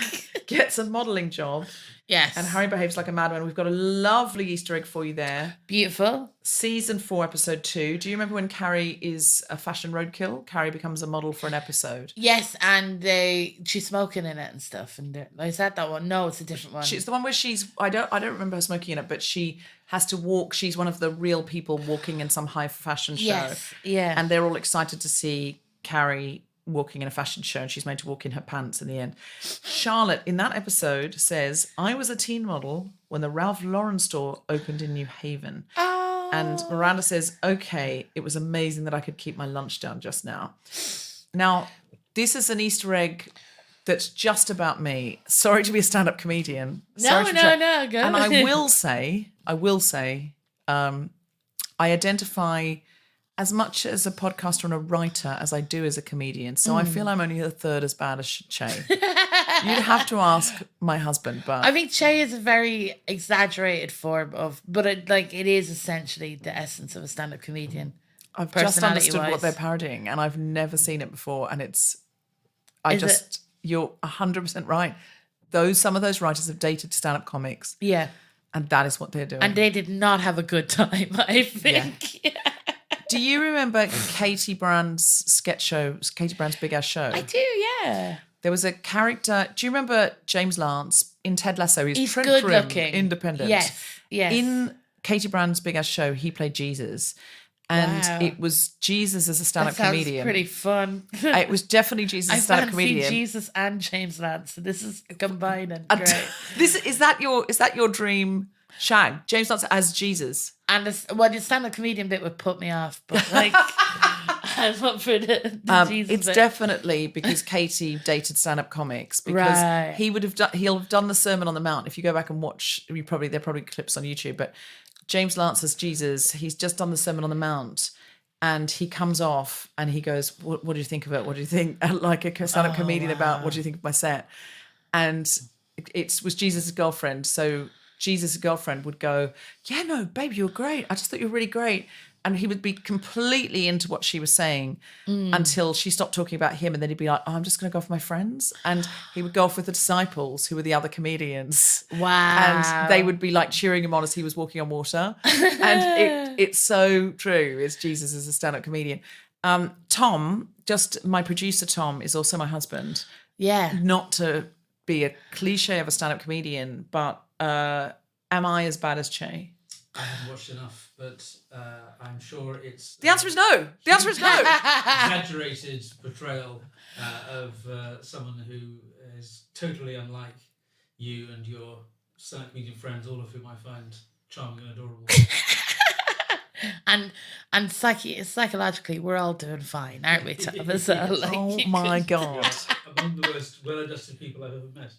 Speaker 1: gets a modelling job.
Speaker 3: Yes.
Speaker 1: And Harry behaves like a madman. We've got a lovely Easter egg for you there.
Speaker 3: Beautiful.
Speaker 1: Season 4, episode 2. Do you remember when Carrie is a fashion roadkill? Carrie becomes a model for an episode.
Speaker 3: Yes, and she's smoking in it and stuff. And is that one? No, it's a different one.
Speaker 1: It's the one where I don't remember her smoking in it, but she has to walk. She's one of the real people walking in some high fashion show.
Speaker 3: Yes, yeah.
Speaker 1: And they're all excited to see Carrie walking in a fashion show, and she's made to walk in her pants in the end. Charlotte, in that episode, says, I was a teen model when the Ralph Lauren store opened in New Haven.
Speaker 3: Oh.
Speaker 1: And Miranda says, okay, it was amazing that I could keep my lunch down just now. Now, this is an Easter egg that's just about me. Sorry to be a stand-up comedian.
Speaker 3: No, go.
Speaker 1: And I will say, I identify as much as a podcaster and a writer as I do as a comedian. So I feel I'm only a third as bad as Che. You'd have to ask my husband, but...
Speaker 3: I think Che is a very exaggerated form of... But it is essentially the essence of a stand-up comedian.
Speaker 1: I've just understood what they're parodying, and I've never seen it before, and it's... You're 100% right. Some of those writers have dated stand-up comics.
Speaker 3: Yeah.
Speaker 1: And that is what they're doing.
Speaker 3: And they did not have a good time, I think. Yeah.
Speaker 1: Do you remember Katie Brand's sketch show, Katie Brand's Big Ass Show?
Speaker 3: I do, yeah.
Speaker 1: There was a character. Do you remember James Lance in Ted Lasso? He's
Speaker 3: good looking,
Speaker 1: independent.
Speaker 3: Yes.
Speaker 1: In Katie Brand's Big Ass Show, he played Jesus. And it was Jesus as a stand-up comedian.
Speaker 3: Sounds pretty fun.
Speaker 1: It was definitely Jesus as a stand-up comedian.
Speaker 3: Jesus and James Lance. So this is combining. Great.
Speaker 1: Is that your dream shag? James Lance as Jesus.
Speaker 3: And the stand-up comedian bit would put me off, but I'm up for the Jesus
Speaker 1: it's
Speaker 3: bit.
Speaker 1: Definitely because Katie dated stand-up comics, because he'll have done the Sermon on the Mount. If you go back and watch, there are probably clips on YouTube, but James Lance as Jesus, he's just done the Sermon on the Mount, and he comes off and he goes, what do you think of it? What do you think? Like a stand-up comedian about, what do you think of my set? And it was Jesus' girlfriend. So Jesus' girlfriend would go, yeah, no, babe, you were great. I just thought you were really great. And he would be completely into what she was saying until she stopped talking about him. And then he'd be like, oh, I'm just going to go off with my friends. And he would go off with the disciples, who were the other comedians.
Speaker 3: Wow.
Speaker 1: And they would be like cheering him on as he was walking on water. And it's so true. It's Jesus as a stand-up comedian. Tom, just my producer Tom, is also my husband.
Speaker 3: Yeah.
Speaker 1: Not to be a cliche of a stand-up comedian, but am I as bad as Che?
Speaker 2: I haven't watched enough, but I'm sure it's...
Speaker 1: The answer is no. The answer is no.
Speaker 2: Exaggerated portrayal of someone who is totally unlike you and your stand-up comedian friends, all of whom I find charming and adorable.
Speaker 3: And And psychologically, we're all doing fine, aren't we, Tom? So, like,
Speaker 1: Oh my God.
Speaker 2: Among the most well-adjusted people I've ever met.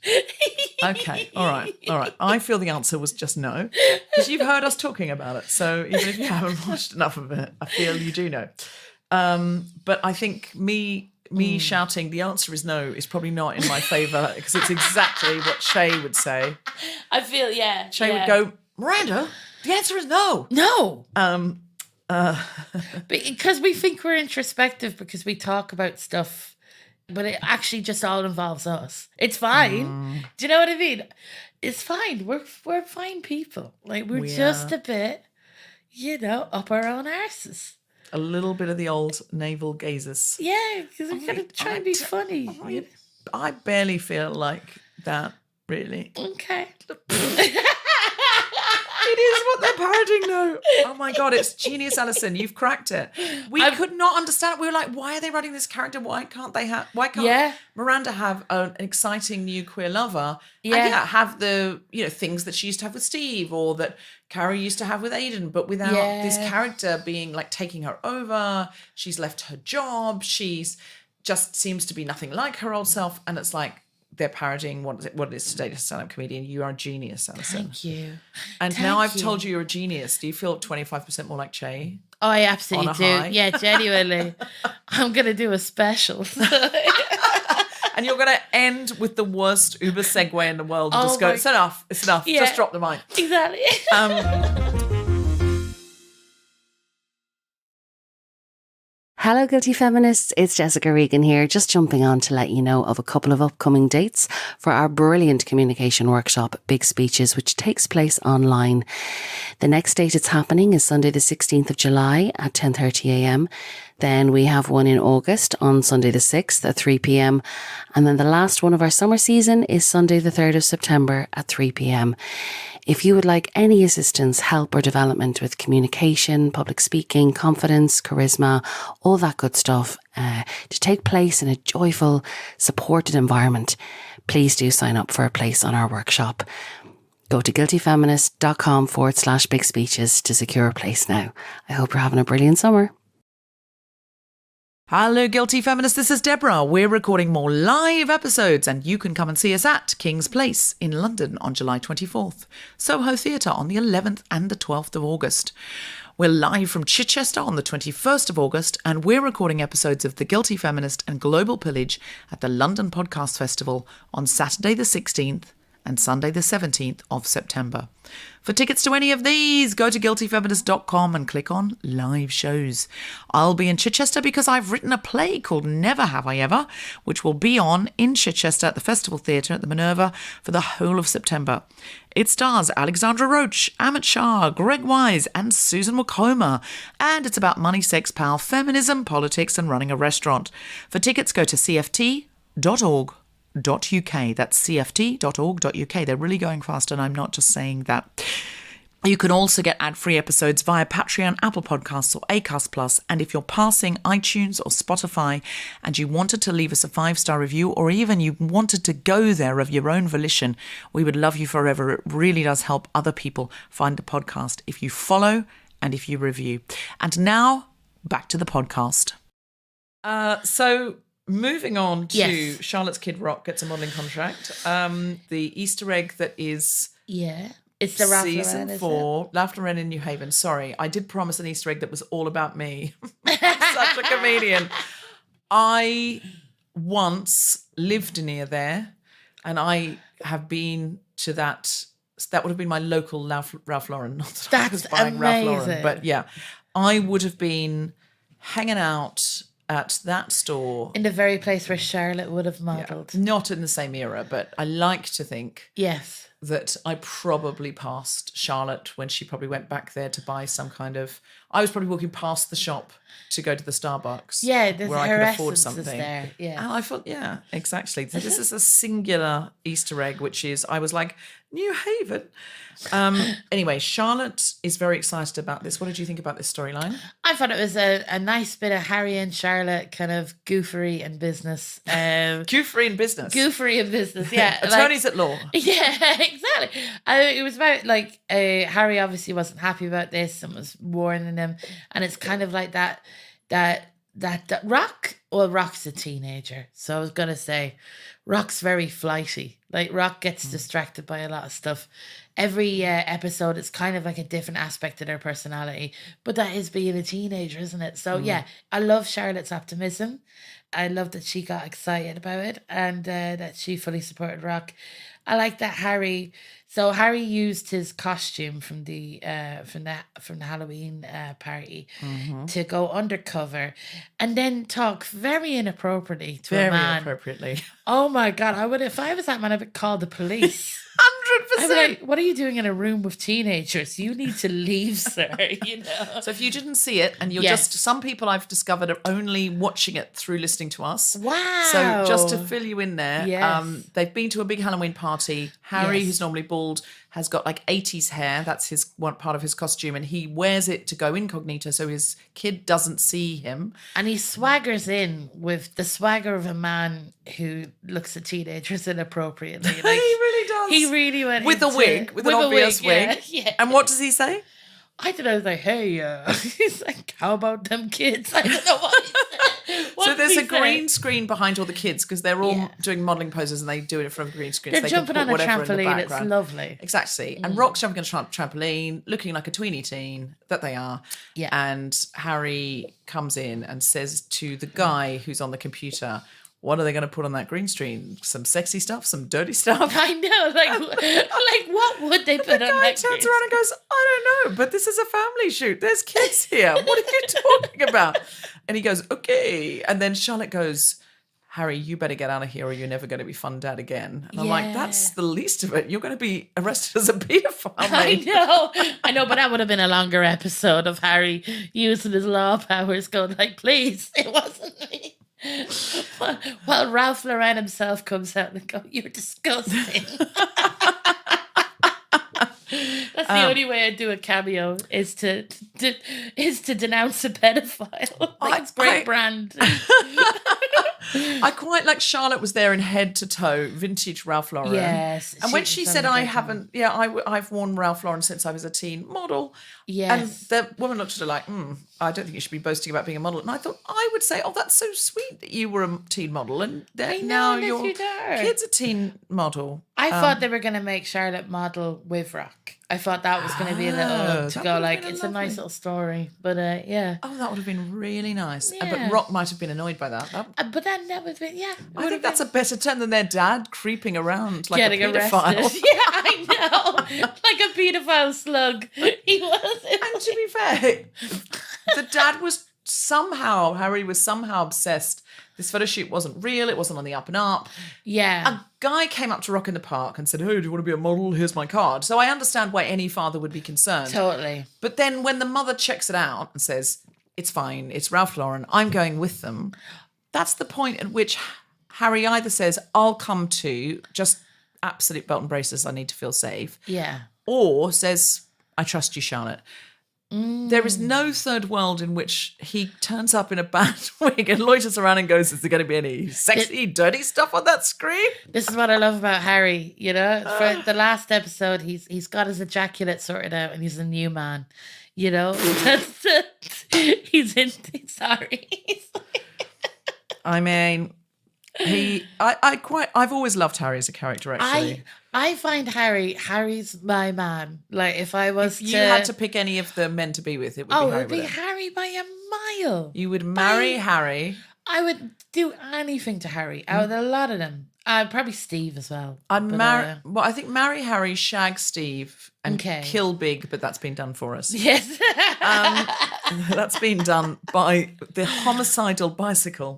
Speaker 1: Okay, all right. I feel the answer was just no, because you've heard us talking about it. So even if you haven't watched enough of it, I feel you do know. But I think me shouting the answer is no is probably not in my favour, because it's exactly what Shay would say.
Speaker 3: I feel, yeah.
Speaker 1: Shay
Speaker 3: yeah.
Speaker 1: would go, Miranda, the answer is no.
Speaker 3: No. Because we think we're introspective because we talk about stuff, but it actually just all involves us. It's fine. Do you know what I mean? It's fine. We're fine people. Like, we're just a bit, up our own arses.
Speaker 1: A little bit of the old navel gazes.
Speaker 3: Yeah, because we're going to try and be funny.
Speaker 1: I barely feel like that, really.
Speaker 3: Okay.
Speaker 1: It is what they're parroting, though. Oh my God, it's genius, Alison. You've cracked it. We could not understand. We were like, why are they writing this character? Why can't Miranda have an exciting new queer lover?
Speaker 3: Yeah.
Speaker 1: And have the things that she used to have with Steve, or that Carrie used to have with Aidan, but without this character being like taking her over. She's left her job. She's just seems to be nothing like her old self. And it's like, they're parodying what it is to date a stand-up comedian. You are a genius, Alison.
Speaker 3: Thank you.
Speaker 1: And now I've told you you're a genius. Do you feel 25% more like Che?
Speaker 3: Oh, I absolutely do.
Speaker 1: High?
Speaker 3: Yeah, genuinely. I'm going to do a special.
Speaker 1: And you're going to end with the worst Uber segue in the world. And just go, it's enough.
Speaker 3: Yeah.
Speaker 1: Just drop the mic.
Speaker 3: Exactly.
Speaker 4: Hello, Guilty Feminists. It's Jessica Regan here, just jumping on to let you know of a couple of upcoming dates for our brilliant communication workshop, Big Speeches, which takes place online. The next date it's happening is Sunday the 16th of July at 10:30am. Then we have one in August on Sunday the 6th at 3pm. And then the last one of our summer season is Sunday the 3rd of September at 3pm. If you would like any assistance, help or development with communication, public speaking, confidence, charisma, all that good stuff, to take place in a joyful, supported environment, please do sign up for a place on our workshop. Go to guiltyfeminist.com/big speeches to secure a place now. I hope you're having a brilliant summer.
Speaker 1: Hello, Guilty Feminists. This is Deborah. We're recording more live episodes, and you can come and see us at King's Place in London on July 24th, Soho Theatre on the 11th and the 12th of August. We're live from Chichester on the 21st of August, and we're recording episodes of The Guilty Feminist and Global Pillage at the London Podcast Festival on Saturday the 16th and Sunday the 17th of September. For tickets to any of these, go to guiltyfeminist.com and click on live shows. I'll be in Chichester because I've written a play called Never Have I Ever, which will be on in Chichester at the Festival Theatre at the Minerva for the whole of September. It stars Alexandra Roach, Amit Shah, Greg Wise and Susan Wokoma. And it's about money, sex, power, feminism, politics and running a restaurant. For tickets, go to cft.org.uk. That's cft.org.uk. They're really going fast, and I'm not just saying that. You can also get ad-free episodes via Patreon, Apple Podcasts or Acast Plus. And if you're passing iTunes or Spotify and you wanted to leave us a 5-star review, or even you wanted to go there of your own volition, we would love you forever. It really does help other people find the podcast if you follow and if you review. And now, back to the podcast. So moving on to Charlotte's Kid Rock gets a modelling contract. The Easter egg that is...
Speaker 3: Yeah. It's the Ralph
Speaker 1: season
Speaker 3: Lauren,
Speaker 1: 4, Ralph Lauren in New Haven. Sorry, I did promise an Easter egg that was all about me. Such a comedian. I once lived near there, and I have been to that. That would have been my local Ralph Lauren. Not that I was buying
Speaker 3: amazing.
Speaker 1: Ralph Lauren, but yeah, I would have been hanging out at that store.
Speaker 3: In the very place where Charlotte would have modelled.
Speaker 1: Yeah, not in the same era, but I like to think
Speaker 3: Yes.
Speaker 1: that I probably passed Charlotte when she probably went back there to buy some kind of... I was probably walking past the shop to go to the Starbucks.
Speaker 3: Yeah,
Speaker 1: where I
Speaker 3: her
Speaker 1: could afford
Speaker 3: essence is
Speaker 1: something.
Speaker 3: there. Yeah.
Speaker 1: And I thought, yeah, exactly. So this is a singular Easter egg, which is, I was like, New Haven. Anyway, Charlotte is very excited about this. What did you think about this storyline?
Speaker 3: I thought it was a nice bit of Harry and Charlotte kind of goofery and business.
Speaker 1: Goofery in business.
Speaker 3: Goofery and business, yeah.
Speaker 1: Attorneys at law.
Speaker 3: Yeah, exactly. It was about like Harry obviously wasn't happy about this and was warning him, and it's kind of like that Rock. Well, Rock's a teenager, so I was gonna say Rock's very flighty. Like Rock gets distracted by a lot of stuff. Every episode, it's kind of like a different aspect of their personality, but that is being a teenager, isn't it? So yeah, I love Charlotte's optimism. I love that she got excited about it and that she fully supported Rock. I like that Harry. So Harry used his costume from the Halloween party to go undercover, and then talk very inappropriately to a man.
Speaker 1: Very inappropriately.
Speaker 3: Oh my God! If I was that man, I would call the police.
Speaker 1: 100%.
Speaker 3: I'd be like, what are you doing in a room with teenagers? You need to leave, sir. You know.
Speaker 1: So if you didn't see it, and you're
Speaker 3: Yes.
Speaker 1: just, some people I've discovered are only watching it through listening to us.
Speaker 3: Wow.
Speaker 1: So just to fill you in there,
Speaker 3: Yes.
Speaker 1: they've been to a big Halloween party. Harry,
Speaker 3: Yes.
Speaker 1: who's normally bald, has got like 80s hair. That's his one part of his costume, and he wears it to go incognito so his kid doesn't see him.
Speaker 3: And he swaggers in with the swagger of a man who looks at teenagers inappropriately.
Speaker 1: He
Speaker 3: Like,
Speaker 1: really does.
Speaker 3: he really went
Speaker 1: with a
Speaker 3: into-
Speaker 1: wig, with an obvious
Speaker 3: yeah,
Speaker 1: wig.
Speaker 3: Yeah.
Speaker 1: And what does he say?
Speaker 3: I don't know. I was like, hey, he's like, how about them kids? I don't know what he said. What
Speaker 1: So
Speaker 3: did
Speaker 1: there's
Speaker 3: he
Speaker 1: a green
Speaker 3: say?
Speaker 1: screen behind all the kids because they're all
Speaker 3: Yeah.
Speaker 1: doing modelling poses and they do it in front of a green screen.
Speaker 3: They're
Speaker 1: so they can
Speaker 3: jumping
Speaker 1: put
Speaker 3: on a
Speaker 1: whatever in the
Speaker 3: trampoline. It's
Speaker 1: background.
Speaker 3: lovely.
Speaker 1: Exactly. And Rock's jumping on a trampoline, looking like a tweeny teen that they are.
Speaker 3: Yeah.
Speaker 1: And Harry comes in and says to the guy who's on the computer, what are they going to put on that green screen? Some sexy stuff? Some dirty stuff?
Speaker 3: I know. Like what would they put
Speaker 1: The
Speaker 3: on
Speaker 1: guy
Speaker 3: that?
Speaker 1: turns
Speaker 3: green
Speaker 1: around and goes, I don't know, but this is a family shoot. There's kids here. What are you talking about? And he goes, okay. And then Charlotte goes, Harry, you better get out of here or you're never going to be fun dad again. And I'm like, that's the least of it. You're going to be arrested as a paedophile, mate.
Speaker 3: I know, but that would have been a longer episode of Harry using his law powers, going like, "Please, it wasn't me." Well, Ralph Lauren himself comes out and goes, "You're disgusting." That's the only way I do a cameo is to denounce a pedophile. Like, it's great brand.
Speaker 1: I quite like Charlotte was there in head to toe, vintage Ralph Lauren.
Speaker 3: Yes,
Speaker 1: And when
Speaker 3: she
Speaker 1: she
Speaker 3: was
Speaker 1: said,
Speaker 3: on the
Speaker 1: I
Speaker 3: great
Speaker 1: haven't, I've worn Ralph Lauren since I was a teen model.
Speaker 3: Yes.
Speaker 1: And the woman looked at her like, I don't think you should be boasting about being a model. And I thought, I would say, oh, that's so sweet that you were a teen model. And now
Speaker 3: miss
Speaker 1: your
Speaker 3: you there.
Speaker 1: kid's a teen model.
Speaker 3: I thought they were going to make Charlotte model with Rock. I thought that was going to be a little to
Speaker 1: that
Speaker 3: go
Speaker 1: would've
Speaker 3: like,
Speaker 1: been
Speaker 3: it's a nice
Speaker 1: lovely.
Speaker 3: little story. But yeah.
Speaker 1: Oh, that would have been really nice.
Speaker 3: Yeah.
Speaker 1: But Rock might have been annoyed by that.
Speaker 3: But then that would have been, yeah.
Speaker 1: I think that's a better turn than their dad creeping around like
Speaker 3: getting
Speaker 1: a paedophile.
Speaker 3: arrested. Yeah, I know. Like a paedophile slug. He was.
Speaker 1: And to be fair, the dad was Harry was somehow obsessed. This photo shoot wasn't real. It wasn't on the up and up.
Speaker 3: Yeah.
Speaker 1: A guy came up to Rock in the park and said, hey, do you want to be a model? Here's my card. So I understand why any father would be concerned.
Speaker 3: Totally.
Speaker 1: But then when the mother checks it out and says, it's fine, it's Ralph Lauren, I'm going with them, that's the point at which Harry either says, I'll come too, just absolute belt and braces, I need to feel safe.
Speaker 3: Yeah.
Speaker 1: Or says, I trust you, Charlotte. There is no third world in which he turns up in a bad wig and loiters around and goes, is there going to be any sexy, dirty stuff on that screen?
Speaker 3: This is what I love about Harry, you know. For the last episode, he's got his ejaculate sorted out and he's a new man. You know? He's sorry.
Speaker 1: I mean, I've always loved Harry as a character, actually.
Speaker 3: I find Harry's my man. Like if I was
Speaker 1: If you had to pick any of the men to be with, it would be Harry.
Speaker 3: it would be
Speaker 1: with it.
Speaker 3: Harry by a mile.
Speaker 1: You would marry Harry.
Speaker 3: I would do anything to Harry. Out of a lot of them. Probably Steve as well.
Speaker 1: I'd
Speaker 3: But,
Speaker 1: marry. Well, I think marry Harry, shag Steve, and
Speaker 3: Okay.
Speaker 1: kill Big. But that's been done for us.
Speaker 3: Yes.
Speaker 1: That's been done by the homicidal bicycle.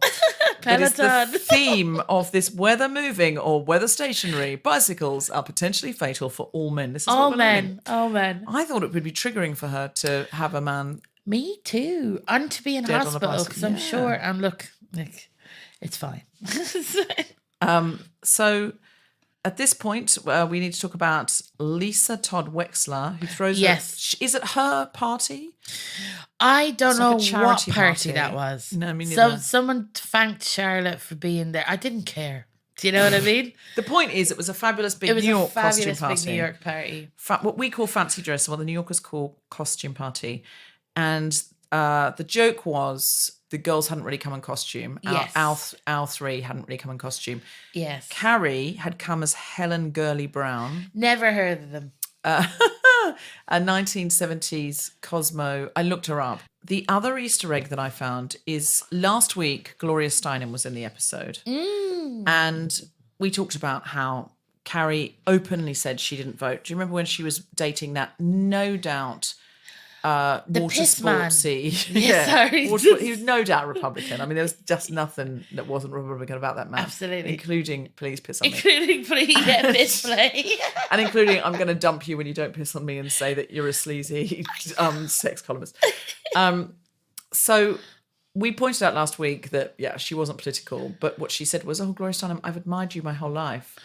Speaker 1: That is the
Speaker 3: Peloton.
Speaker 1: theme of this whether moving or whether stationary. Bicycles are potentially fatal for all men. This is
Speaker 3: All
Speaker 1: what we're learning.
Speaker 3: men. All men.
Speaker 1: I thought it would be triggering for her to have a man.
Speaker 3: Me too. And to be in
Speaker 1: Dead on a
Speaker 3: hospital because
Speaker 1: bicycle.
Speaker 3: I'm
Speaker 1: Yeah.
Speaker 3: sure. And look, like, it's fine.
Speaker 1: So At this point, we need to talk about Lisa Todd Wexler, who throws
Speaker 3: Yes.
Speaker 1: Is it her party?
Speaker 3: I don't
Speaker 1: It's like a
Speaker 3: know what
Speaker 1: charity
Speaker 3: party
Speaker 1: party.
Speaker 3: that was.
Speaker 1: No, me
Speaker 3: So
Speaker 1: neither.
Speaker 3: someone thanked Charlotte for being there. I didn't care. Do you know what I mean?
Speaker 1: The point is, it was a fabulous big
Speaker 3: It was
Speaker 1: New
Speaker 3: a
Speaker 1: York costume
Speaker 3: fabulous
Speaker 1: party.
Speaker 3: big New York party.
Speaker 1: What we call fancy dress, well, the New Yorkers call costume party. And the joke was the girls hadn't really come in costume.
Speaker 3: Yes.
Speaker 1: Our three hadn't really come in costume.
Speaker 3: Yes.
Speaker 1: Carrie had come as Helen Gurley Brown,
Speaker 3: Never heard of them.
Speaker 1: a 1970s Cosmo. I looked her up. The other Easter egg that I found is last week, Gloria Steinem was in the episode. And we talked about how Carrie openly said she didn't vote. Do you remember when she was dating that no doubt water
Speaker 3: piss man.
Speaker 1: sportsy?
Speaker 3: Yeah, sorry.
Speaker 1: He was no doubt Republican. I mean, there was just nothing that wasn't Republican about that man.
Speaker 3: Absolutely.
Speaker 1: Including please piss on me.
Speaker 3: Including piss play.
Speaker 1: And including I'm going to dump you when you don't piss on me and say that you're a sleazy sex columnist. So we pointed out last week that, she wasn't political, but what she said was, Gloria Steinem, I've admired you my whole life.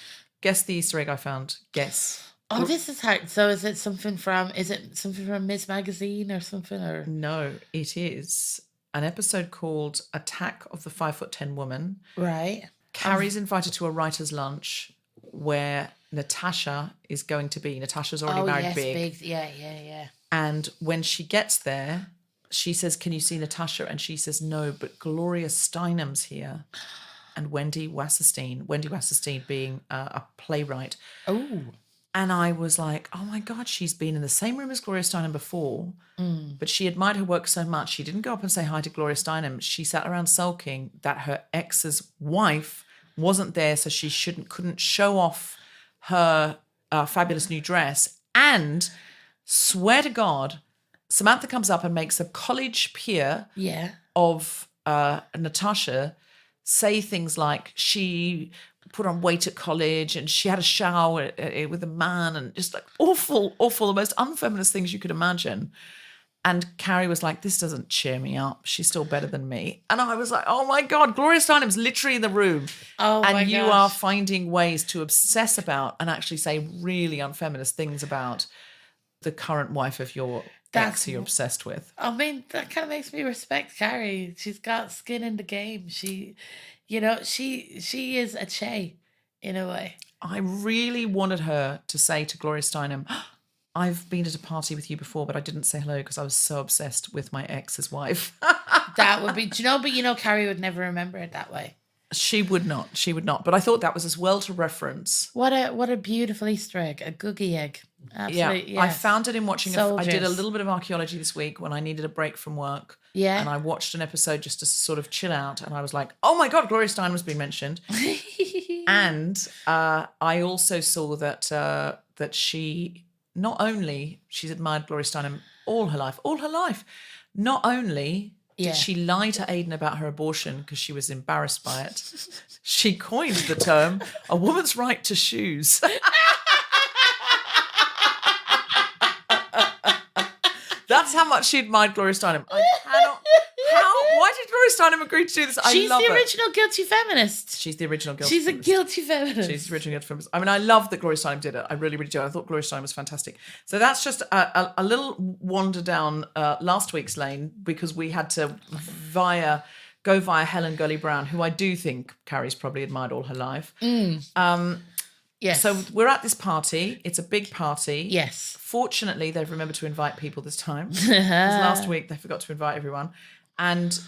Speaker 1: Guess the Easter egg I found. Guess.
Speaker 3: Oh, this is hard. So is it something from Ms. Magazine or something? Or
Speaker 1: No, it is an episode called Attack of the 5'10" Woman.
Speaker 3: right?
Speaker 1: Carrie's invited to a writer's lunch where Natasha is going to be. Natasha's already married Big.
Speaker 3: Yeah.
Speaker 1: And when she gets there, she says, can you see Natasha? And she says, no, but Gloria Steinem's here. And Wendy Wasserstein being a playwright.
Speaker 3: Oh.
Speaker 1: And I was like, oh my God, she's been in the same room as Gloria Steinem before, but she admired her work so much. She didn't go up and say hi to Gloria Steinem. She sat around sulking that her ex's wife wasn't there, so she couldn't show off her fabulous new dress. And swear to God, Samantha comes up and makes a college peer of Natasha say things like she put on weight at college and she had a shower with a man and just like awful, the most unfeminist things you could imagine. And Carrie was like, this doesn't cheer me up. She's still better than me. And I was like, oh my God, Gloria Steinem's literally in the room.
Speaker 3: Oh
Speaker 1: and
Speaker 3: my
Speaker 1: you
Speaker 3: gosh.
Speaker 1: are finding ways to obsess about and actually say really unfeminist things about the current wife of your ex who you're obsessed with.
Speaker 3: I mean, that kind of makes me respect Carrie. She's got skin in the game. She is a Che in a way.
Speaker 1: I really wanted her to say to Gloria Steinem, I've been at a party with you before, but I didn't say hello because I was so obsessed with my ex's wife.
Speaker 3: That would be, but Carrie would never remember it that way.
Speaker 1: She would not. But I thought that was as well to reference.
Speaker 3: What a beautiful Easter egg, a googie egg. Absolutely,
Speaker 1: I
Speaker 3: yes.
Speaker 1: found it in watching. I did a
Speaker 3: Soldiers.
Speaker 1: little bit of archaeology this week when I needed a break from work.
Speaker 3: Yeah.
Speaker 1: And I watched an episode just to sort of chill out. And I was like, oh my God, Gloria Steinem was being mentioned. And I also saw that she, not only she's admired Gloria Steinem all her life, not only did she lie to Aidan about her abortion because she was embarrassed by it, she coined the term a woman's right to shoes. That's how much she admired Gloria Steinem. I cannot. Why did Gloria Steinem agree to do this?
Speaker 3: She's
Speaker 1: love
Speaker 3: the
Speaker 1: it.
Speaker 3: original guilty feminist.
Speaker 1: She's the original guilty
Speaker 3: She's a
Speaker 1: feminist.
Speaker 3: guilty feminist.
Speaker 1: She's the original guilty feminist. I mean, I love that Gloria Steinem did it. I really, really do. I thought Gloria Steinem was fantastic. So that's just a little wander down last week's lane because we had to go via Helen Gurley Brown, who I do think Carrie's probably admired all her life.
Speaker 3: Yes.
Speaker 1: So we're at this party. It's a big party.
Speaker 3: Yes.
Speaker 1: Fortunately, they've remembered to invite people this time. Because last week they forgot to invite everyone. And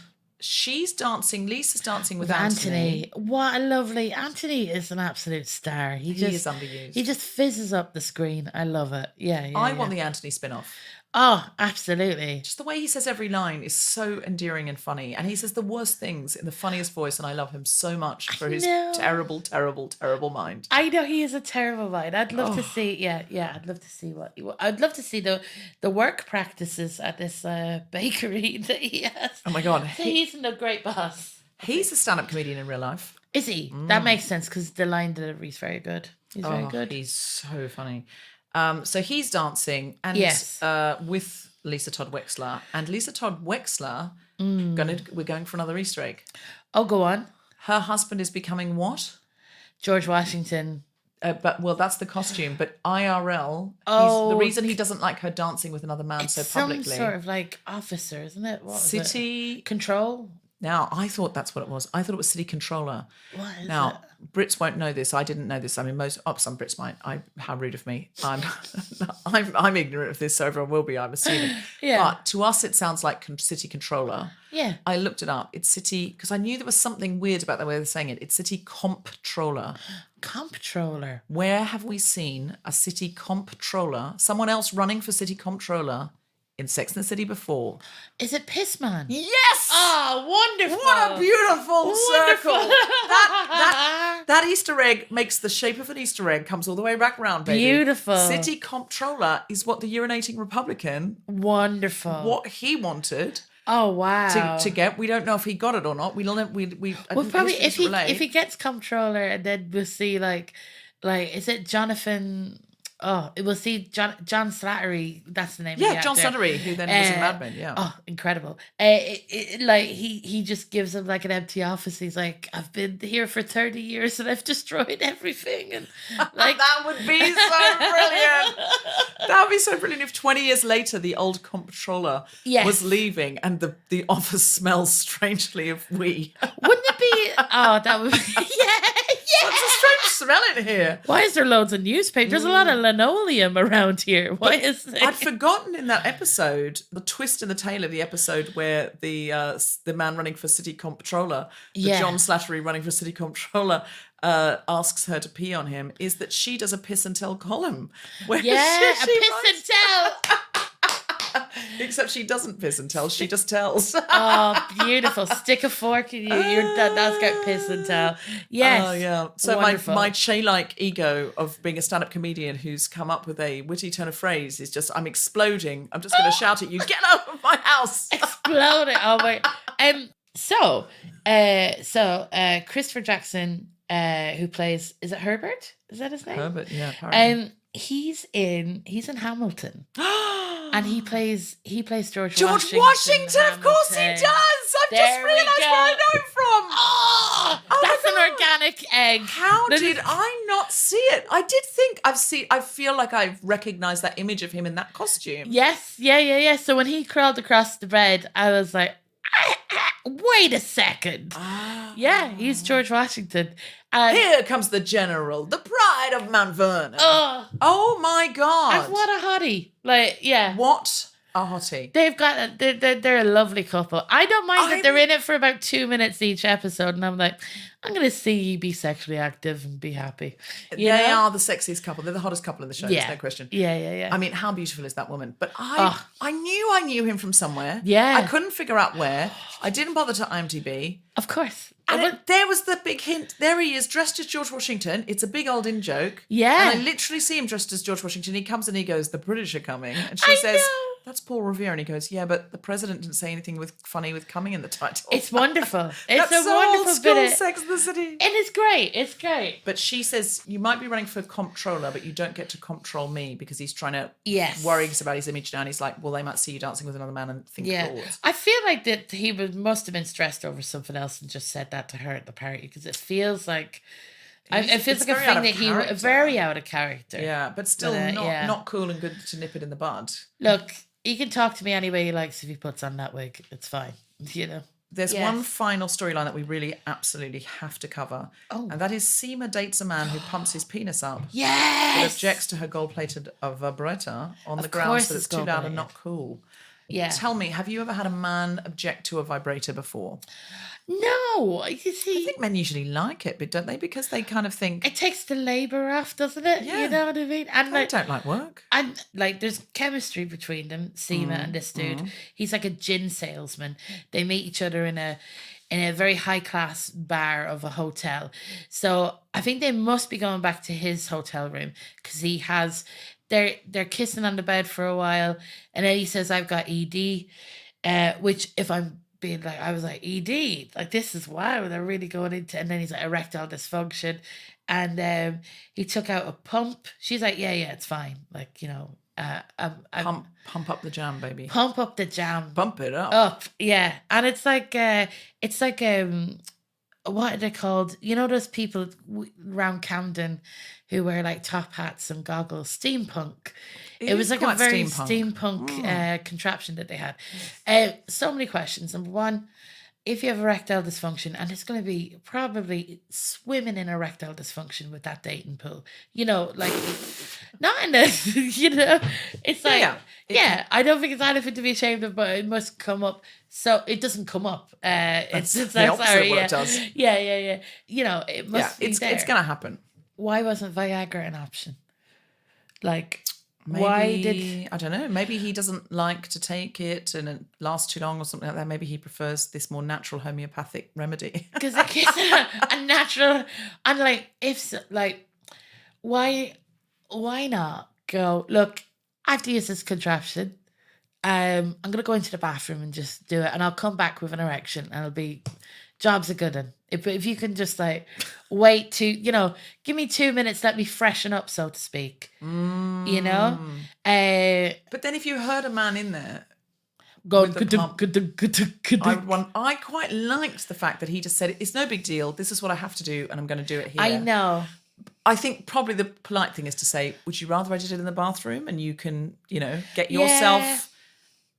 Speaker 1: Lisa's dancing with Anthony.
Speaker 3: What a lovely Anthony is an absolute star. He
Speaker 1: is underused.
Speaker 3: He just fizzes up the screen. I love it. Yeah.
Speaker 1: I want the Anthony spin-off.
Speaker 3: Oh, absolutely.
Speaker 1: Just the way he says every line is so endearing and funny. And he says the worst things in the funniest voice. And I love him so much for his terrible, terrible, terrible mind.
Speaker 3: I know he is a terrible mind. I'd love to see, I'd love to see I'd love to see the work practices at this bakery that he has.
Speaker 1: Oh my God.
Speaker 3: He's a great boss.
Speaker 1: He's a stand-up comedian in real life.
Speaker 3: Is he? That makes sense because the line delivery is very good. He's very good.
Speaker 1: He's so funny. So he's dancing and with Lisa Todd Wexler. And Lisa Todd Wexler, we're going for another Easter egg.
Speaker 3: Oh, go on.
Speaker 1: Her husband is becoming what?
Speaker 3: George Washington.
Speaker 1: but well, that's the costume. But IRL,
Speaker 3: Oh,
Speaker 1: the reason he doesn't like her dancing with another man
Speaker 3: it's
Speaker 1: so
Speaker 3: some
Speaker 1: publicly.
Speaker 3: sort of like officer, isn't it? What was it?
Speaker 1: City.
Speaker 3: Control.
Speaker 1: Now, I thought that's what it was. I thought it was city controller.
Speaker 3: What is
Speaker 1: Now, Brits won't know this. I didn't know this. I mean, some Brits might. How rude of me. I'm ignorant of this, so everyone will be, I'm assuming.
Speaker 3: Yeah.
Speaker 1: But to us, it sounds like city controller.
Speaker 3: Yeah.
Speaker 1: I looked it up. It's city, because I knew there was something weird about the way they're saying it. It's city comptroller.
Speaker 3: Comptroller.
Speaker 1: Where have we seen a city comptroller, someone else running for city comptroller in Sex and the City before?
Speaker 3: Is it Pissman?
Speaker 1: Yes!
Speaker 3: Oh, wonderful.
Speaker 1: What a beautiful
Speaker 3: Wonderful.
Speaker 1: circle. That Easter egg makes the shape of an Easter egg, comes all the way back round, baby.
Speaker 3: Beautiful.
Speaker 1: City comptroller is what the urinating Republican,
Speaker 3: Wonderful.
Speaker 1: what he wanted
Speaker 3: Oh, wow.
Speaker 1: to get. We don't know if he got it or not. We'll
Speaker 3: Probably if he gets comptroller, and then we'll see like is it Jonathan? Oh, we'll see John Slattery. That's the name.
Speaker 1: Yeah,
Speaker 3: of the
Speaker 1: John
Speaker 3: actor.
Speaker 1: Slattery, who then was in Mad Men. Yeah.
Speaker 3: Oh, incredible! Like he just gives him like an empty office. He's like, I've been here for 30 years and I've destroyed everything, and like
Speaker 1: that would be so brilliant. That would be so brilliant if 20 years later the old comptroller
Speaker 3: Yes.
Speaker 1: was leaving and the office smells strangely of wee.
Speaker 3: Wouldn't it be? Oh, that would be
Speaker 1: That's a strange smell in here.
Speaker 3: Why is there loads of newspaper? There's a lot of linoleum around here. Why is there?
Speaker 1: I'd forgotten in that episode, the twist in the tail of the episode where the man running for city comptroller,
Speaker 3: Yeah.
Speaker 1: John Slattery running for city comptroller, asks her to pee on him, is that she does a piss and tell column. Where
Speaker 3: Yeah, a
Speaker 1: she
Speaker 3: piss
Speaker 1: writes-
Speaker 3: and tell.
Speaker 1: Except she doesn't piss and tell, she just tells.
Speaker 3: Oh, beautiful. Stick a fork in you. That's got piss and tell. Yes.
Speaker 1: Oh, yeah. So
Speaker 3: Wonderful.
Speaker 1: my Che-like ego of being a stand-up comedian who's come up with a witty turn of phrase is just, I'm exploding. I'm just going to shout at you, get out of my house.
Speaker 3: Exploded. Oh my. So Christopher Jackson, who plays, is it Herbert? Is that his name?
Speaker 1: Herbert, yeah, apparently.
Speaker 3: He's in Hamilton. And he plays George
Speaker 1: George
Speaker 3: Washington.
Speaker 1: Washington, of course he
Speaker 3: Hamilton.
Speaker 1: does. I've
Speaker 3: There
Speaker 1: just
Speaker 3: we
Speaker 1: realised
Speaker 3: go.
Speaker 1: where I know him from.
Speaker 3: Oh,
Speaker 1: Oh my
Speaker 3: that's an
Speaker 1: God.
Speaker 3: organic egg.
Speaker 1: How
Speaker 3: That
Speaker 1: did
Speaker 3: is-
Speaker 1: I not see it? I did think I feel like I've recognised that image of him in that costume.
Speaker 3: Yes, yeah. So when he crawled across the bed, I was like, wait a second. Yeah, he's George Washington. And
Speaker 1: Here comes the general, the pride of Mount Vernon.
Speaker 3: oh,
Speaker 1: Oh my God.
Speaker 3: and what a hottie! Like, yeah.
Speaker 1: What a hottie.
Speaker 3: They've got they're a lovely couple. I don't mind that they're in it for about 2 minutes each episode, and I'm like, I'm gonna see you be sexually active and be happy. You
Speaker 1: They
Speaker 3: know?
Speaker 1: are the sexiest couple. They're the hottest couple in the show.
Speaker 3: Yeah.
Speaker 1: There's no question.
Speaker 3: Yeah.
Speaker 1: I mean, how beautiful is that woman? But
Speaker 3: Oh.
Speaker 1: I knew him from somewhere.
Speaker 3: Yeah.
Speaker 1: I couldn't figure out where. I didn't bother to IMDb.
Speaker 3: Of course.
Speaker 1: And there was the big hint. There he is, dressed as George Washington. It's a big old in joke.
Speaker 3: Yeah.
Speaker 1: And I literally see him dressed as George Washington. He comes and he goes, the British are coming. And she
Speaker 3: I
Speaker 1: says,
Speaker 3: know.
Speaker 1: that's Paul Revere. And he goes, yeah, but the president didn't say anything funny with coming in the title.
Speaker 3: It's wonderful. It's
Speaker 1: That's
Speaker 3: a
Speaker 1: so
Speaker 3: wonderful
Speaker 1: old school
Speaker 3: bit of,
Speaker 1: Sex and the City.
Speaker 3: and it's great. It's great.
Speaker 1: But she says, you might be running for comptroller, but you don't get to comptrol me, because he's trying to
Speaker 3: Yes.
Speaker 1: worries about his image now. And he's like, well, they might see you dancing with another man and think
Speaker 3: Yeah,
Speaker 1: thoughts.
Speaker 3: I feel like that he must have been stressed over something else and just said that to her at the party, because it feels like it feels
Speaker 1: it's
Speaker 3: like a
Speaker 1: very out
Speaker 3: thing
Speaker 1: of
Speaker 3: that he
Speaker 1: character.
Speaker 3: very out of character.
Speaker 1: Yeah, but still
Speaker 3: But, yeah.
Speaker 1: not cool and good to nip it in the bud.
Speaker 3: Look, he can talk to me any way he likes if he puts on that wig. It's fine. You know.
Speaker 1: There's
Speaker 3: Yes.
Speaker 1: one final storyline that we really absolutely have to cover.
Speaker 3: Oh.
Speaker 1: And that is Seema dates a man who pumps his penis up. But
Speaker 3: Yes.
Speaker 1: objects to her gold-plated vibrator on the
Speaker 3: Of
Speaker 1: grounds
Speaker 3: course
Speaker 1: that it's
Speaker 3: it's
Speaker 1: too loud and
Speaker 3: gold-plated.
Speaker 1: not cool.
Speaker 3: Yeah.
Speaker 1: Tell me, have you ever had a man object to a vibrator before?
Speaker 3: No, you
Speaker 1: I
Speaker 3: see,
Speaker 1: think men usually like it, but don't they? Because they kind of think,
Speaker 3: it takes the labor off, doesn't it?
Speaker 1: Yeah.
Speaker 3: You know what I mean? And
Speaker 1: they
Speaker 3: like,
Speaker 1: don't like work.
Speaker 3: and like, there's chemistry between them, Seema and this dude. He's like a gin salesman. They meet each other in a very high class bar of a hotel. So I think they must be going back to his hotel room, because he has. They're kissing on the bed for a while, and then he says, "I've got ED," which, if I'm being like, I was like, ED, like, this is wow, they're really going into. And then he's like, erectile dysfunction, and he took out a pump. She's like, yeah, it's fine, like, you know,
Speaker 1: Pump up the jam, baby.
Speaker 3: pump up the jam,
Speaker 1: Bump it up.
Speaker 3: up, yeah. And it's like what are they called? You know those people around Camden who wear like top hats and goggles? Steampunk. It was
Speaker 1: is
Speaker 3: like a
Speaker 1: quite
Speaker 3: very
Speaker 1: steampunk.
Speaker 3: steampunk contraption that they had. So many questions. Number one, if you have erectile dysfunction, and it's going to be probably swimming in erectile dysfunction with that dating pool, you know, like not in a, you know, it's like,
Speaker 1: Yeah.
Speaker 3: I don't think it's anything to be ashamed of, but it must come up. So it doesn't come up. It's
Speaker 1: the opposite of what it does.
Speaker 3: Yeah. You know, it must be
Speaker 1: it's
Speaker 3: there.
Speaker 1: it's going to happen.
Speaker 3: Why wasn't Viagra an option? Like,
Speaker 1: Maybe,
Speaker 3: why did
Speaker 1: I don't know, maybe he doesn't like to take it and it lasts too long or something like that. Maybe he prefers this more natural homeopathic remedy.
Speaker 3: because a natural and like if so, like why not go, look, I have to use this contraption. I'm gonna go into the bathroom and just do it, and I'll come back with an erection, and it'll be job's a good one. If you can just like wait to, you know, give me 2 minutes, let me freshen up, so to speak. You know,
Speaker 1: But then if you heard a man in there,
Speaker 3: go.
Speaker 1: with the pump, I quite liked the fact that he just said, it's no big deal. This is what I have to do, and I'm going to do it here.
Speaker 3: I know.
Speaker 1: I think probably the polite thing is to say, would you rather I did it in the bathroom and you can, you know, get yourself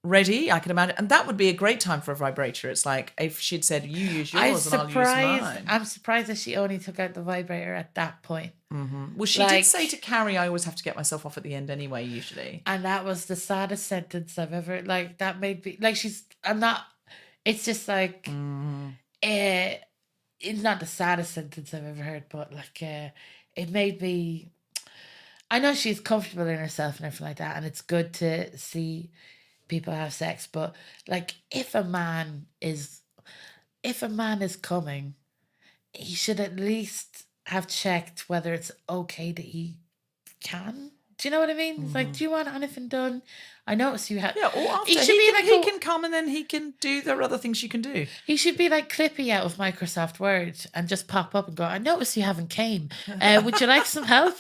Speaker 1: ready? I can imagine. And that would be a great time for a vibrator. It's like if she'd said, you use yours and I'll use mine.
Speaker 3: I'm surprised that she only took out the vibrator at that point.
Speaker 1: Well, she did say to Carrie, I always have to get myself off at the end anyway, usually.
Speaker 3: And that was the saddest sentence I've ever, like, that made me, like, it's just like, it's not the saddest sentence I've ever heard, but like, it made me, I know she's comfortable in herself and everything like that, and it's good to see people have sex, but like, if a man is coming, he should at least have checked whether it's okay that he can. Do you know what I mean? It's like, do you want anything done? I noticed you have.
Speaker 1: Yeah, or after he can come and then he can do the other things you can do.
Speaker 3: He should be like Clippy out of Microsoft Word and just pop up and go, I noticed you haven't came. Would you like some help?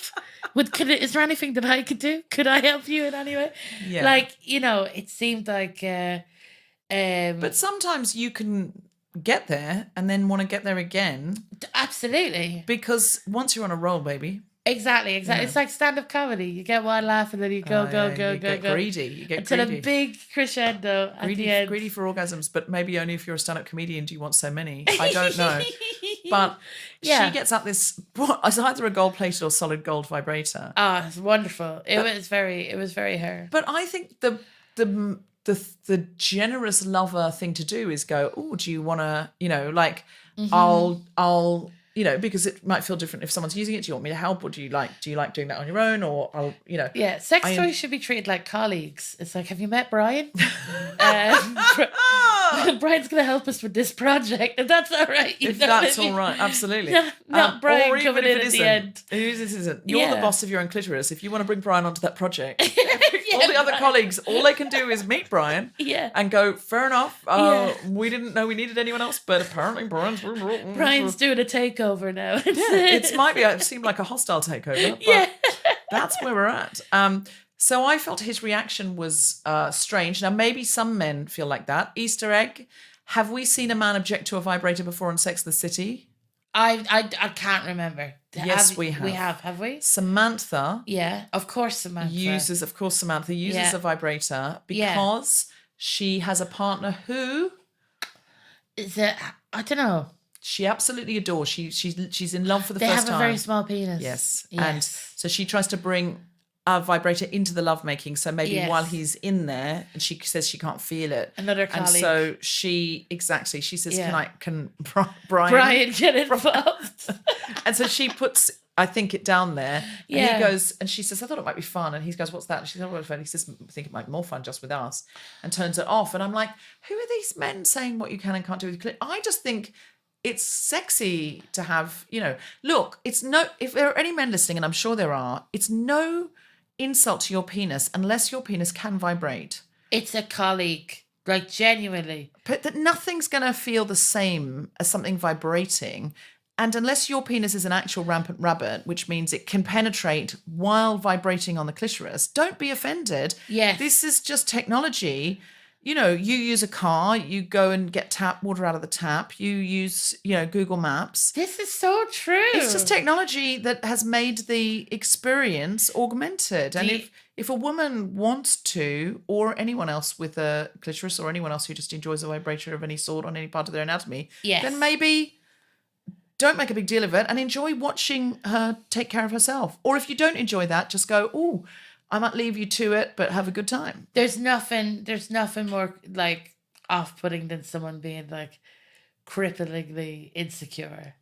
Speaker 3: Is there anything that I could do? Could I help you in any way?
Speaker 1: Yeah.
Speaker 3: Like, you know, it seemed like...
Speaker 1: but sometimes you can get there and then want to get there again.
Speaker 3: Absolutely.
Speaker 1: Because once you're on a roll, baby.
Speaker 3: Exactly.
Speaker 1: Yeah.
Speaker 3: It's like stand-up comedy. You get one laugh and then you go.
Speaker 1: You get greedy.
Speaker 3: Until a big crescendo at the end.
Speaker 1: Greedy for orgasms, but maybe only if you're a stand-up comedian do you want so many. I don't know. But she gets up this, it's either a gold-plated or solid gold vibrator.
Speaker 3: Ah, it's wonderful. It was very her.
Speaker 1: But I think the generous lover thing to do is go, oh, do you want to, you know, like, I'll, you know, because it might feel different if someone's using it. Do you want me to help, or do you like doing that on your own, or I'll, you know?
Speaker 3: Yeah, sex toys should be treated like colleagues. It's like, have you met Brian? Brian's going to help us with this project, if that's all right.
Speaker 1: If that's all right, absolutely.
Speaker 3: Not Brian
Speaker 1: or
Speaker 3: coming in at the end.
Speaker 1: You're the boss of your own clitoris. If you want to bring Brian onto that project, all the other colleagues, all they can do is meet Brian and go, fair enough, we didn't know we needed anyone else, but apparently Brian's
Speaker 3: doing a takeover now.
Speaker 1: It seemed like a hostile takeover, but that's where we're at. So I felt his reaction was strange. Now, maybe some men feel like that. Easter egg. Have we seen a man object to a vibrator before on Sex and the City?
Speaker 3: I can't remember.
Speaker 1: Yes, we have.
Speaker 3: We have we?
Speaker 1: Samantha.
Speaker 3: Yeah, of course Samantha uses
Speaker 1: a vibrator because she has a partner who...
Speaker 3: Is it... I don't know.
Speaker 1: She absolutely adores. She's in love for the first time.
Speaker 3: They have a very small penis.
Speaker 1: Yes. And so she tries to bring a vibrator into the lovemaking. So maybe while he's in there, and she says she can't feel it.
Speaker 3: Another colleague.
Speaker 1: And so she says, can Brian
Speaker 3: get involved?
Speaker 1: And so she puts, I think, it down there. And he goes, and she says, I thought it might be fun. And he goes, what's that? And she says, oh, fun. He says, I think it might be more fun just with us. And turns it off. And I'm like, who are these men saying what you can and can't do with your clit? I just think it's sexy to have, you know, look, if there are any men listening, and I'm sure there are, it's no insult to your penis unless your penis can vibrate.
Speaker 3: It's a colleague, like, genuinely.
Speaker 1: But that nothing's going to feel the same as something vibrating. And unless your penis is an actual rampant rabbit, which means it can penetrate while vibrating on the clitoris, don't be offended.
Speaker 3: Yes.
Speaker 1: This is just technology. you use a car, you go and get tap water out of the tap, you use, Google Maps.
Speaker 3: This is so true.
Speaker 1: It's just technology that has made the experience augmented. And if a woman wants to, or anyone else with a clitoris, or anyone else who just enjoys a vibrator of any sort on any part of their anatomy,
Speaker 3: Yes.
Speaker 1: then maybe don't make a big deal of it and enjoy watching her take care of herself. Or if you don't enjoy that, just go, oh, I might leave you to it, but have a good time.
Speaker 3: There's nothing more like off-putting than someone being like cripplingly insecure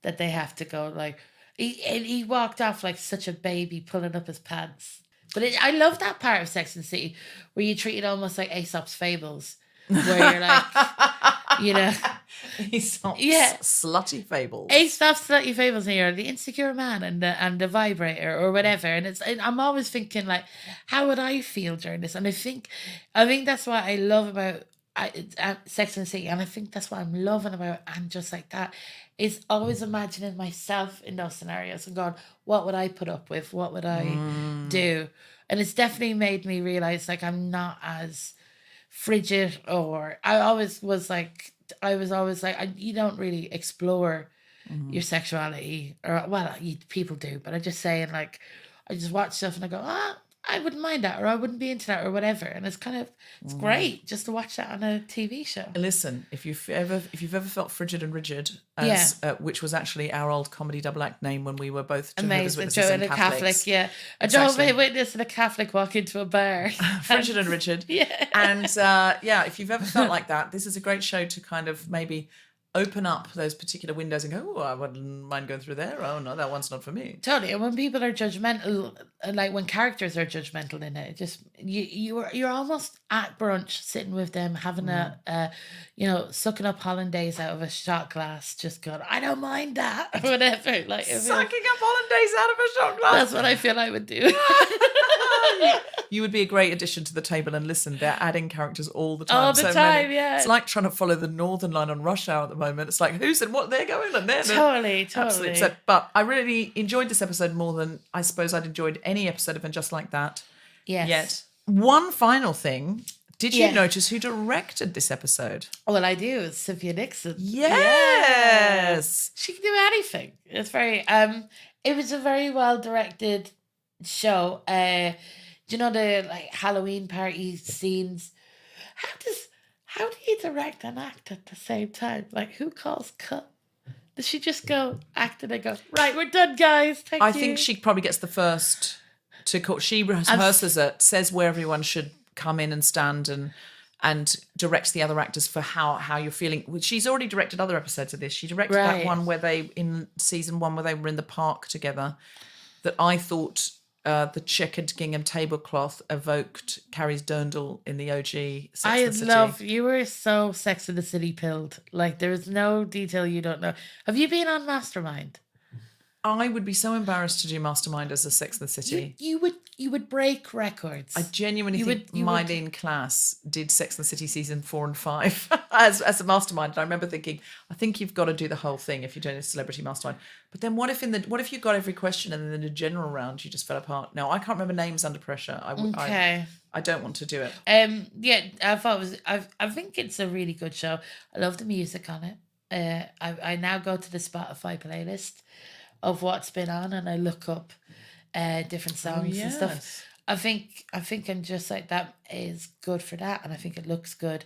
Speaker 3: that they have to go like he walked off like such a baby pulling up his pants. But I love that part of Sex and the City where you treat it almost like Aesop's fables, where you're like,
Speaker 1: Aesop's
Speaker 3: Yeah.
Speaker 1: slutty fables.
Speaker 3: Aesop's slutty fables here, the insecure man and the vibrator or whatever. And I'm always thinking like, how would I feel during this? And I think that's what I love about Sex and the City, and I think that's what I'm loving about And Just Like That, is always imagining myself in those scenarios and going, what would I put up with? What would I do? And it's definitely made me realize like I'm not as frigid, or I was always like, you don't really explore your sexuality, or people do, but I'm just saying like, I just watch stuff and I go, I wouldn't mind that, or I wouldn't be into that, or whatever. And it's great just to watch that on a TV show.
Speaker 1: Listen, if you've ever felt frigid and rigid, as which was actually our old comedy double act name when we were both Jehovah's
Speaker 3: Amazing.
Speaker 1: Witnesses and
Speaker 3: A
Speaker 1: Catholics.
Speaker 3: Catholic, yeah. A
Speaker 1: Exactly.
Speaker 3: Jehovah's Witness and a Catholic walk into a bar.
Speaker 1: Frigid and rigid.
Speaker 3: Yeah.
Speaker 1: And if you've ever felt like that, this is a great show to kind of maybe open up those particular windows and go, oh, I wouldn't mind going through there. Oh, no, that one's not for me.
Speaker 3: Totally. And when people are judgmental, like when characters are judgmental in it, just you're almost at brunch sitting with them having a sucking up hollandaise out of a shot glass, just going, I don't mind that, or whatever. Like
Speaker 1: Sucking up hollandaise out of a shot glass.
Speaker 3: that's what I feel I would do.
Speaker 1: You would be a great addition to the table, and listen, they're adding characters all the time.
Speaker 3: All the
Speaker 1: so
Speaker 3: time,
Speaker 1: many.
Speaker 3: yeah.
Speaker 1: It's like trying to follow the Northern Line on rush hour at the moment. It's like, who's and what they're going and then.
Speaker 3: Totally.
Speaker 1: Absolutely upset. But I really enjoyed this episode more than I suppose I'd enjoyed any episode of And Just Like That
Speaker 3: Yes.
Speaker 1: yet. One final thing. Did you
Speaker 3: Yeah.
Speaker 1: notice who directed this episode?
Speaker 3: Well, I do. It's Cynthia Nixon.
Speaker 1: Yes.
Speaker 3: She can do anything. It's very it was a very well directed show. Do you know the like Halloween party scenes? How do you direct and act at the same time? Like, who calls cut? Does she just go act and then go, right, we're done, guys. Thank you.
Speaker 1: I think she probably gets the first to call. She rehearses it, says where everyone should come in and stand, and directs the other actors for how you're feeling. She's already directed other episodes of this. She directed that
Speaker 3: Right.
Speaker 1: one in season 1 where they were in the park together, that I thought the checkered gingham tablecloth evoked Carrie's dirndl in the OG Sex and the City.
Speaker 3: You were so Sex and the City pilled. Like, there is no detail you don't know. Have you been on Mastermind?
Speaker 1: I would be so embarrassed to do Mastermind as a Sex and the City.
Speaker 3: You would break records.
Speaker 1: I genuinely
Speaker 3: You
Speaker 1: think
Speaker 3: would- you
Speaker 1: my
Speaker 3: would-
Speaker 1: lean class did Sex and the City season 4 and 5 as a mastermind. And I remember thinking, I think you've got to do the whole thing if you're doing a celebrity mastermind. But then what if you got every question and then in the general round you just fell apart? No, I can't remember names under pressure.
Speaker 3: Okay.
Speaker 1: I don't want to do it.
Speaker 3: I thought it was. I think it's a really good show. I love the music on it. I now go to the Spotify playlist of what's been on, and I look up different songs and stuff.
Speaker 1: yes.
Speaker 3: I think And Just Like That is good for that, and I think it looks good.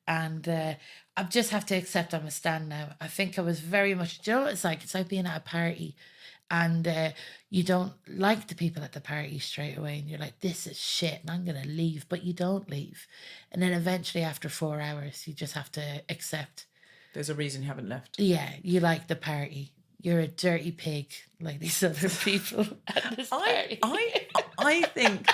Speaker 3: And I just have to accept I'm a stan now. I think I was very much. Do you know what it's like? It's like being at a party, and you don't like the people at the party straight away, and you're like, this is shit, and I'm gonna leave, but you don't leave. And then eventually, after 4 hours, you just have to accept.
Speaker 1: There's a reason you haven't left.
Speaker 3: Yeah, you like the party. You're a dirty pig, like these other people at this party.
Speaker 1: I think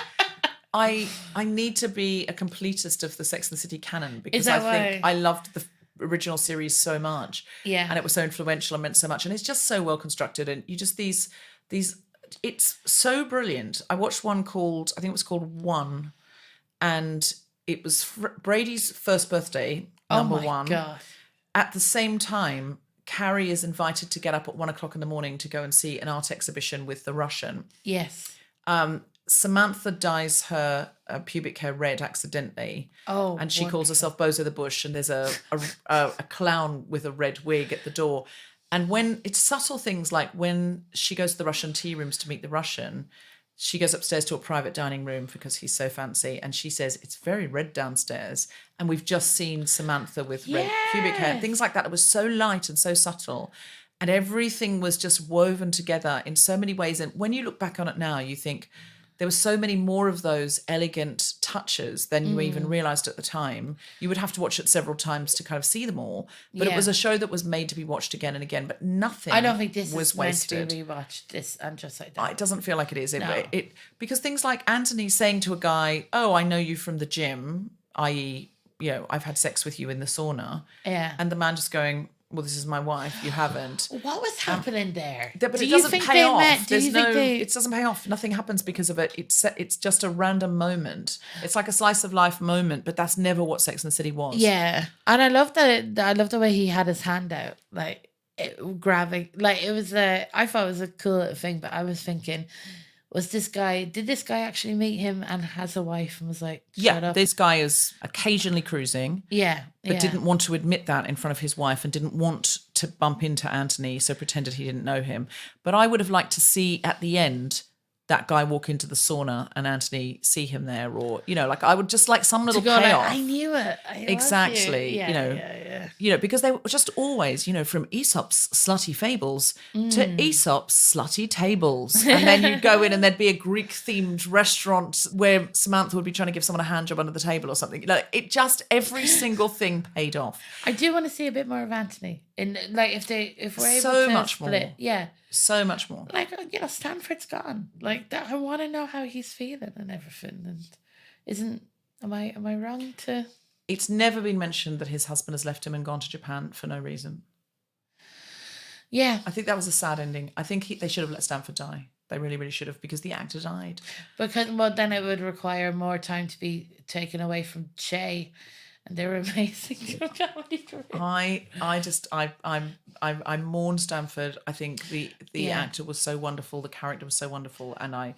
Speaker 1: I need to be a completist of the Sex and the City canon, because
Speaker 3: that
Speaker 1: I think
Speaker 3: why?
Speaker 1: I loved the original series so much.
Speaker 3: Yeah.
Speaker 1: And it was so influential and meant so much. And it's just so well constructed. And you just these it's so brilliant. I watched one called, I think it was called One. And it was Brady's first birthday, number
Speaker 3: oh my
Speaker 1: one.
Speaker 3: God.
Speaker 1: At the same time, Carrie is invited to get up at 1 o'clock in the morning to go and see an art exhibition with the Russian.
Speaker 3: Yes.
Speaker 1: Samantha dyes her pubic hair red accidentally.
Speaker 3: Oh,
Speaker 1: and she calls herself Bozo the Bush, and there's a clown with a red wig at the door. And when it's subtle things like when she goes to the Russian tea rooms to meet the Russian, she goes upstairs to a private dining room because he's so fancy, and she says it's very red downstairs. And we've just seen Samantha with red pubic hair, things like that. It was so light and so subtle, and everything was just woven together in so many ways. And when you look back on it now, you think there were so many more of those elegant touches than you even realised at the time. You would have to watch it several times to kind of see them all. But it was a show that was made to be watched again and again. But nothing
Speaker 3: I don't think this
Speaker 1: was
Speaker 3: is meant
Speaker 1: wasted.
Speaker 3: to be rewatched. This and just like that.
Speaker 1: It doesn't feel like it is.
Speaker 3: No.
Speaker 1: Because things like Anthony saying to a guy, "Oh, I know you from the gym," i.e., I've had sex with you in the sauna.
Speaker 3: Yeah.
Speaker 1: And the man just going, "Well, this is my wife. You haven't."
Speaker 3: What was happening there?
Speaker 1: But
Speaker 3: Do
Speaker 1: it
Speaker 3: you
Speaker 1: doesn't
Speaker 3: think
Speaker 1: pay
Speaker 3: they
Speaker 1: off.
Speaker 3: met? Do
Speaker 1: There's
Speaker 3: you think they?
Speaker 1: It doesn't pay off. Nothing happens because of it. It's just a random moment. It's like a slice of life moment, but that's never what Sex and the City was.
Speaker 3: Yeah, and I love that. I love the way he had his hand out, like grabbing. Like it was I thought it was a cool little thing, but I was thinking, did this guy actually meet him and has a wife and was like, shut up?
Speaker 1: This guy is occasionally cruising.
Speaker 3: Yeah,
Speaker 1: But didn't want to admit that in front of his wife and didn't want to bump into Anthony, so pretended he didn't know him. But I would have liked to see at the end that guy walk into the sauna and Anthony see him there, or like I would just like some little payoff.
Speaker 3: I knew it.
Speaker 1: Exactly.
Speaker 3: Yeah.
Speaker 1: Because they were just always, from Aesop's slutty fables to Aesop's slutty tables. And then you'd go in and there'd be a Greek themed restaurant where Samantha would be trying to give someone a hand job under the table or something. It just, every single thing paid off.
Speaker 3: I do want to see a bit more of Anthony. In like if we're able
Speaker 1: So
Speaker 3: to
Speaker 1: much
Speaker 3: split,
Speaker 1: more.
Speaker 3: yeah.
Speaker 1: So much more.
Speaker 3: Like Stanford's gone. Like that, I want to know how he's feeling and everything. And am I wrong to?
Speaker 1: It's never been mentioned that his husband has left him and gone to Japan for no reason.
Speaker 3: Yeah,
Speaker 1: I think that was a sad ending. I think they should have let Stanford die. They really, really should have, because the actor died.
Speaker 3: because then it would require more time to be taken away from Che, and they were amazing.
Speaker 1: I mourn Stanford. I think the
Speaker 3: Yeah.
Speaker 1: actor was so wonderful, the character was so wonderful, and I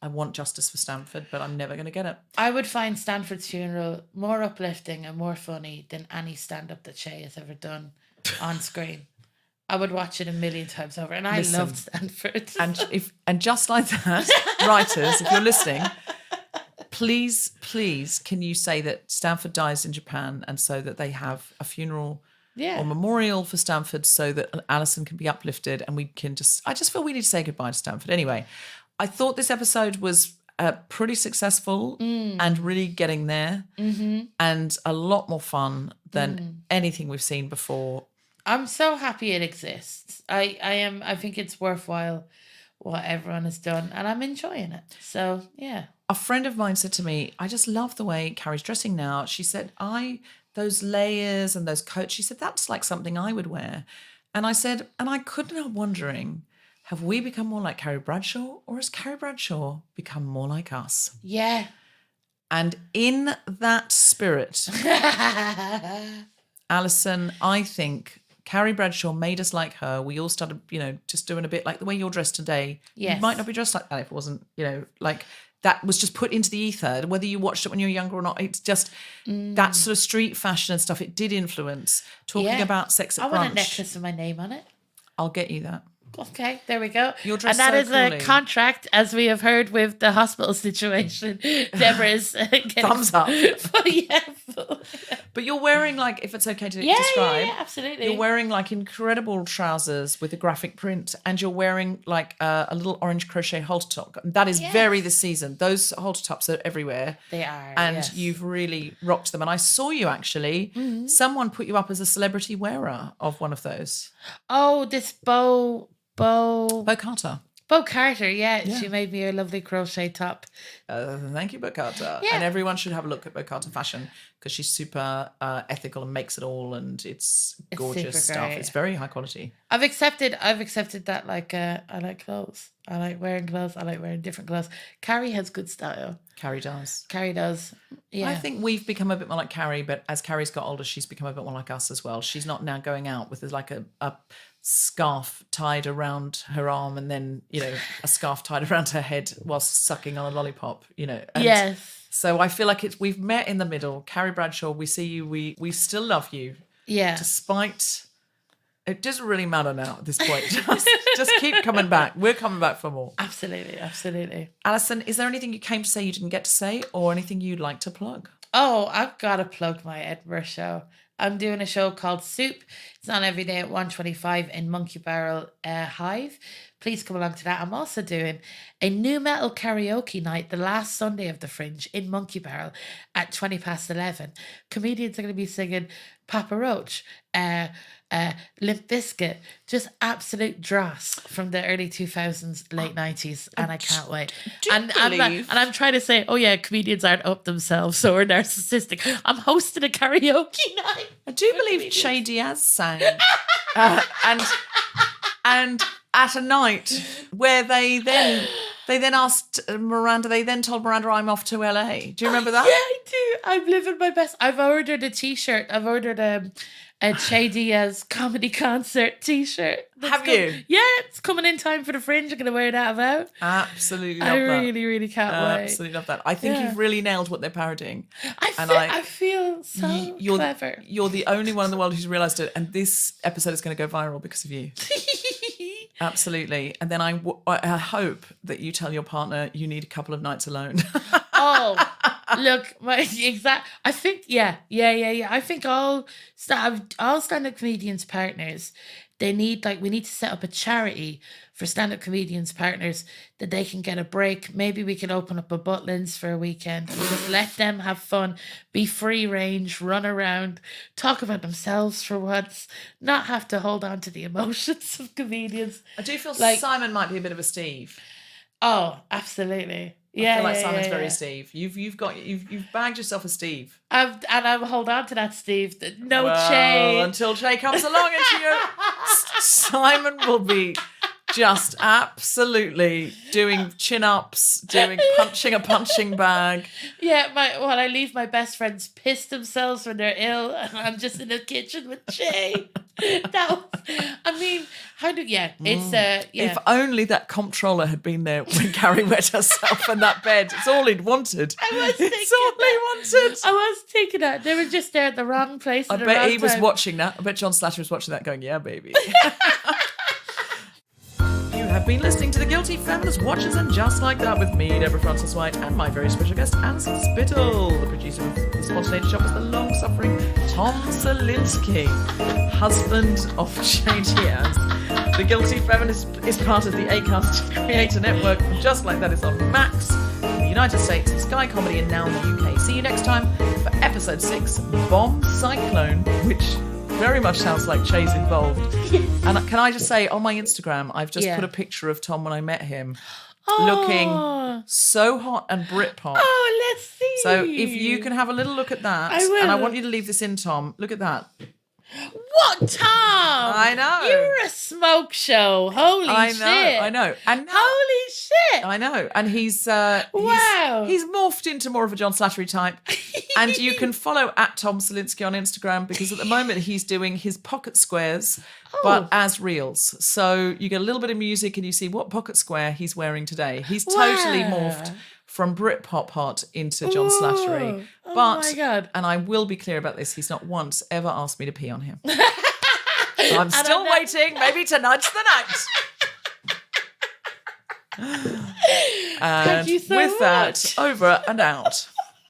Speaker 1: want justice for Stanford, but I'm never going to get it.
Speaker 3: I would find Stanford's funeral more uplifting and more funny than any stand-up that Che has ever done on screen. I would watch it a million times over, and I
Speaker 1: Listen.
Speaker 3: loved Stanford.
Speaker 1: And just like that, writers, if you're listening, please, can you say that Stanford dies in Japan, and so that they have a funeral
Speaker 3: yeah,
Speaker 1: or memorial for Stanford, so that Alison can be uplifted, and we can I just feel we need to say goodbye to Stanford. Anyway, I thought this episode was pretty successful and really getting there, and a lot more fun than anything we've seen before.
Speaker 3: I'm so happy it exists. I am. I think it's worthwhile what everyone has done, and I'm enjoying it. So yeah.
Speaker 1: A friend of mine said to me, "I just love the way Carrie's dressing now." She said, those layers and those coats, she said, that's like something I would wear. And I said, and I couldn't help wondering, have we become more like Carrie Bradshaw, or has Carrie Bradshaw become more like us?
Speaker 3: Yeah.
Speaker 1: And in that spirit, Alison, I think Carrie Bradshaw made us like her. We all started, just doing a bit like the way you're dressed today.
Speaker 3: Yes.
Speaker 1: You might not be dressed like that if it wasn't, like that was just put into the ether. Whether you watched it when you were younger or not, it's just that sort of street fashion and stuff. It did influence talking
Speaker 3: Yeah.
Speaker 1: about sex at
Speaker 3: I
Speaker 1: brunch.
Speaker 3: want a necklace with my name on it.
Speaker 1: I'll get you that.
Speaker 3: Okay, there we go.
Speaker 1: You're
Speaker 3: And
Speaker 1: dressed
Speaker 3: that
Speaker 1: so
Speaker 3: is a
Speaker 1: coolly.
Speaker 3: contract, as we have heard with the hospital situation. Deborah's getting
Speaker 1: Thumbs up.
Speaker 3: yeah.
Speaker 1: But you're wearing, like, if it's okay to describe,
Speaker 3: Yeah, absolutely.
Speaker 1: you're wearing like incredible trousers with a graphic print, and you're wearing like a little orange crochet halter top. And that is
Speaker 3: Yes.
Speaker 1: very this season. Those halter tops are everywhere.
Speaker 3: They are,
Speaker 1: And
Speaker 3: yes.
Speaker 1: you've really rocked them. And I saw you actually.
Speaker 3: Mm-hmm.
Speaker 1: Someone put you up as a celebrity wearer of one of those.
Speaker 3: Oh, this Bo
Speaker 1: Bo Carter.
Speaker 3: Carter, yeah. She made me a lovely crochet top.
Speaker 1: Thank you, Bo Carter.
Speaker 3: Yeah.
Speaker 1: And everyone should have a look at Bo Carter fashion. because she's super ethical and makes it all, and it's gorgeous
Speaker 3: super
Speaker 1: stuff.
Speaker 3: great.
Speaker 1: It's very high quality.
Speaker 3: I've accepted that, like, I like clothes. I like wearing clothes. I like wearing different clothes. Carrie has good style.
Speaker 1: Carrie does.
Speaker 3: Carrie does. Yeah.
Speaker 1: I think we've become a bit more like Carrie, but as Carrie's got older, she's become a bit more like us as well. She's not now going out with like a scarf tied around her arm and then, a scarf tied around her head whilst sucking on a lollipop, And
Speaker 3: yes.
Speaker 1: So I feel like we've met in the middle. Carrie Bradshaw, we see you, we still love you.
Speaker 3: Yeah.
Speaker 1: Despite, it doesn't really matter now at this point. Just keep coming back. We're coming back for more.
Speaker 3: Absolutely. Absolutely.
Speaker 1: Alison, is there anything you came to say you didn't get to say, or anything you'd like to plug?
Speaker 3: Oh, I've got to plug my Edinburgh show. I'm doing a show called Soup. It's on every day at 1:25 in Monkey Barrel Hive. Please come along to that. I'm also doing a new metal karaoke night the last Sunday of the Fringe in Monkey Barrel at 11:20. Comedians are going to be singing Papa Roach, Limp Bizkit, just absolute dross from the early 2000s, late 90s, and I can't wait. And I'm trying to say, oh yeah, comedians aren't up themselves or narcissistic. I'm hosting a karaoke night.
Speaker 1: I do believe Che Diaz sang, and at a night where they then asked Miranda. They then told Miranda, "I'm off to LA." Do you remember that?
Speaker 3: Yeah, I do. I'm living my best. I've ordered a T-shirt. I've ordered a Che Diaz comedy concert T-shirt.
Speaker 1: Have you?
Speaker 3: Yeah, it's coming in time for the Fringe. I'm going to wear that about.
Speaker 1: Absolutely love
Speaker 3: I
Speaker 1: that.
Speaker 3: really, really can't wait.
Speaker 1: Absolutely love that. I think you've really nailed what they're parodying.
Speaker 3: I feel so clever.
Speaker 1: You're the only one in the world who's realised it, and this episode is going to go viral because of you. Absolutely. And then I hope that you tell your partner you need a couple of nights alone.
Speaker 3: Oh, look, I think, yeah. I think all stand-up comedians partners, we need to set up a charity for stand-up comedians partners that they can get a break. Maybe we can open up a Butlins for a weekend and just let them have fun, be free range, run around, talk about themselves for once, not have to hold on to the emotions of comedians.
Speaker 1: I do feel like Simon might be a bit of a Steve.
Speaker 3: Oh, absolutely. Yeah,
Speaker 1: I feel like Simon's very Steve. You've bagged yourself a Steve.
Speaker 3: I'll hold on to that, Steve. No
Speaker 1: well,
Speaker 3: Che.
Speaker 1: Until Che comes along and Simon will be just absolutely doing chin-ups, punching a punching bag.
Speaker 3: Yeah, while I leave my best friends piss themselves when they're ill, and I'm just in the kitchen with Che.
Speaker 1: If only that comptroller had been there when Carrie wet herself in that bed. It's all he'd wanted.
Speaker 3: I was thinking that. They were just there at the wrong place.
Speaker 1: I bet he was watching that. I bet John Slatter was watching that going, yeah, baby. You have been listening to The Guilty Feminist Watchers, and just like that with me, Deborah Francis White, and my very special guest, Alison Spittle. The producer of The Spontaneity Shop was the long-suffering Tom Zielinski, husband of Che Diaz. The Guilty Feminist is part of the Acast Creator Network. Just like that is on Max in the United States, Sky Comedy, and now in the UK. See you next time for episode 6, Bomb Cyclone, which very much sounds like Che's involved. And can I just say, on my Instagram, I've just put a picture of Tom when I met him, looking so hot and Britpop.
Speaker 3: Oh, let's see.
Speaker 1: So if you can have a little look at that,
Speaker 3: I will.
Speaker 1: and I want you to leave this in, Tom. Look at that.
Speaker 3: What, Tom?
Speaker 1: I know.
Speaker 3: You're a smoke show. Holy shit.
Speaker 1: I know. And
Speaker 3: holy shit.
Speaker 1: I know. And he's
Speaker 3: wow.
Speaker 1: He's morphed into more of a John Slattery type. And you can follow at Tom Zielinski on Instagram, because at the moment he's doing his pocket squares, but as reels. So you get a little bit of music and you see what pocket square he's wearing today. He's totally morphed from Britpop hot into John Slattery. But,
Speaker 3: my God.
Speaker 1: and I will be clear about this, he's not once ever asked me to pee on him. I'm still waiting, maybe tonight's the night. And
Speaker 3: Thank you so
Speaker 1: with
Speaker 3: much.
Speaker 1: that, over and out.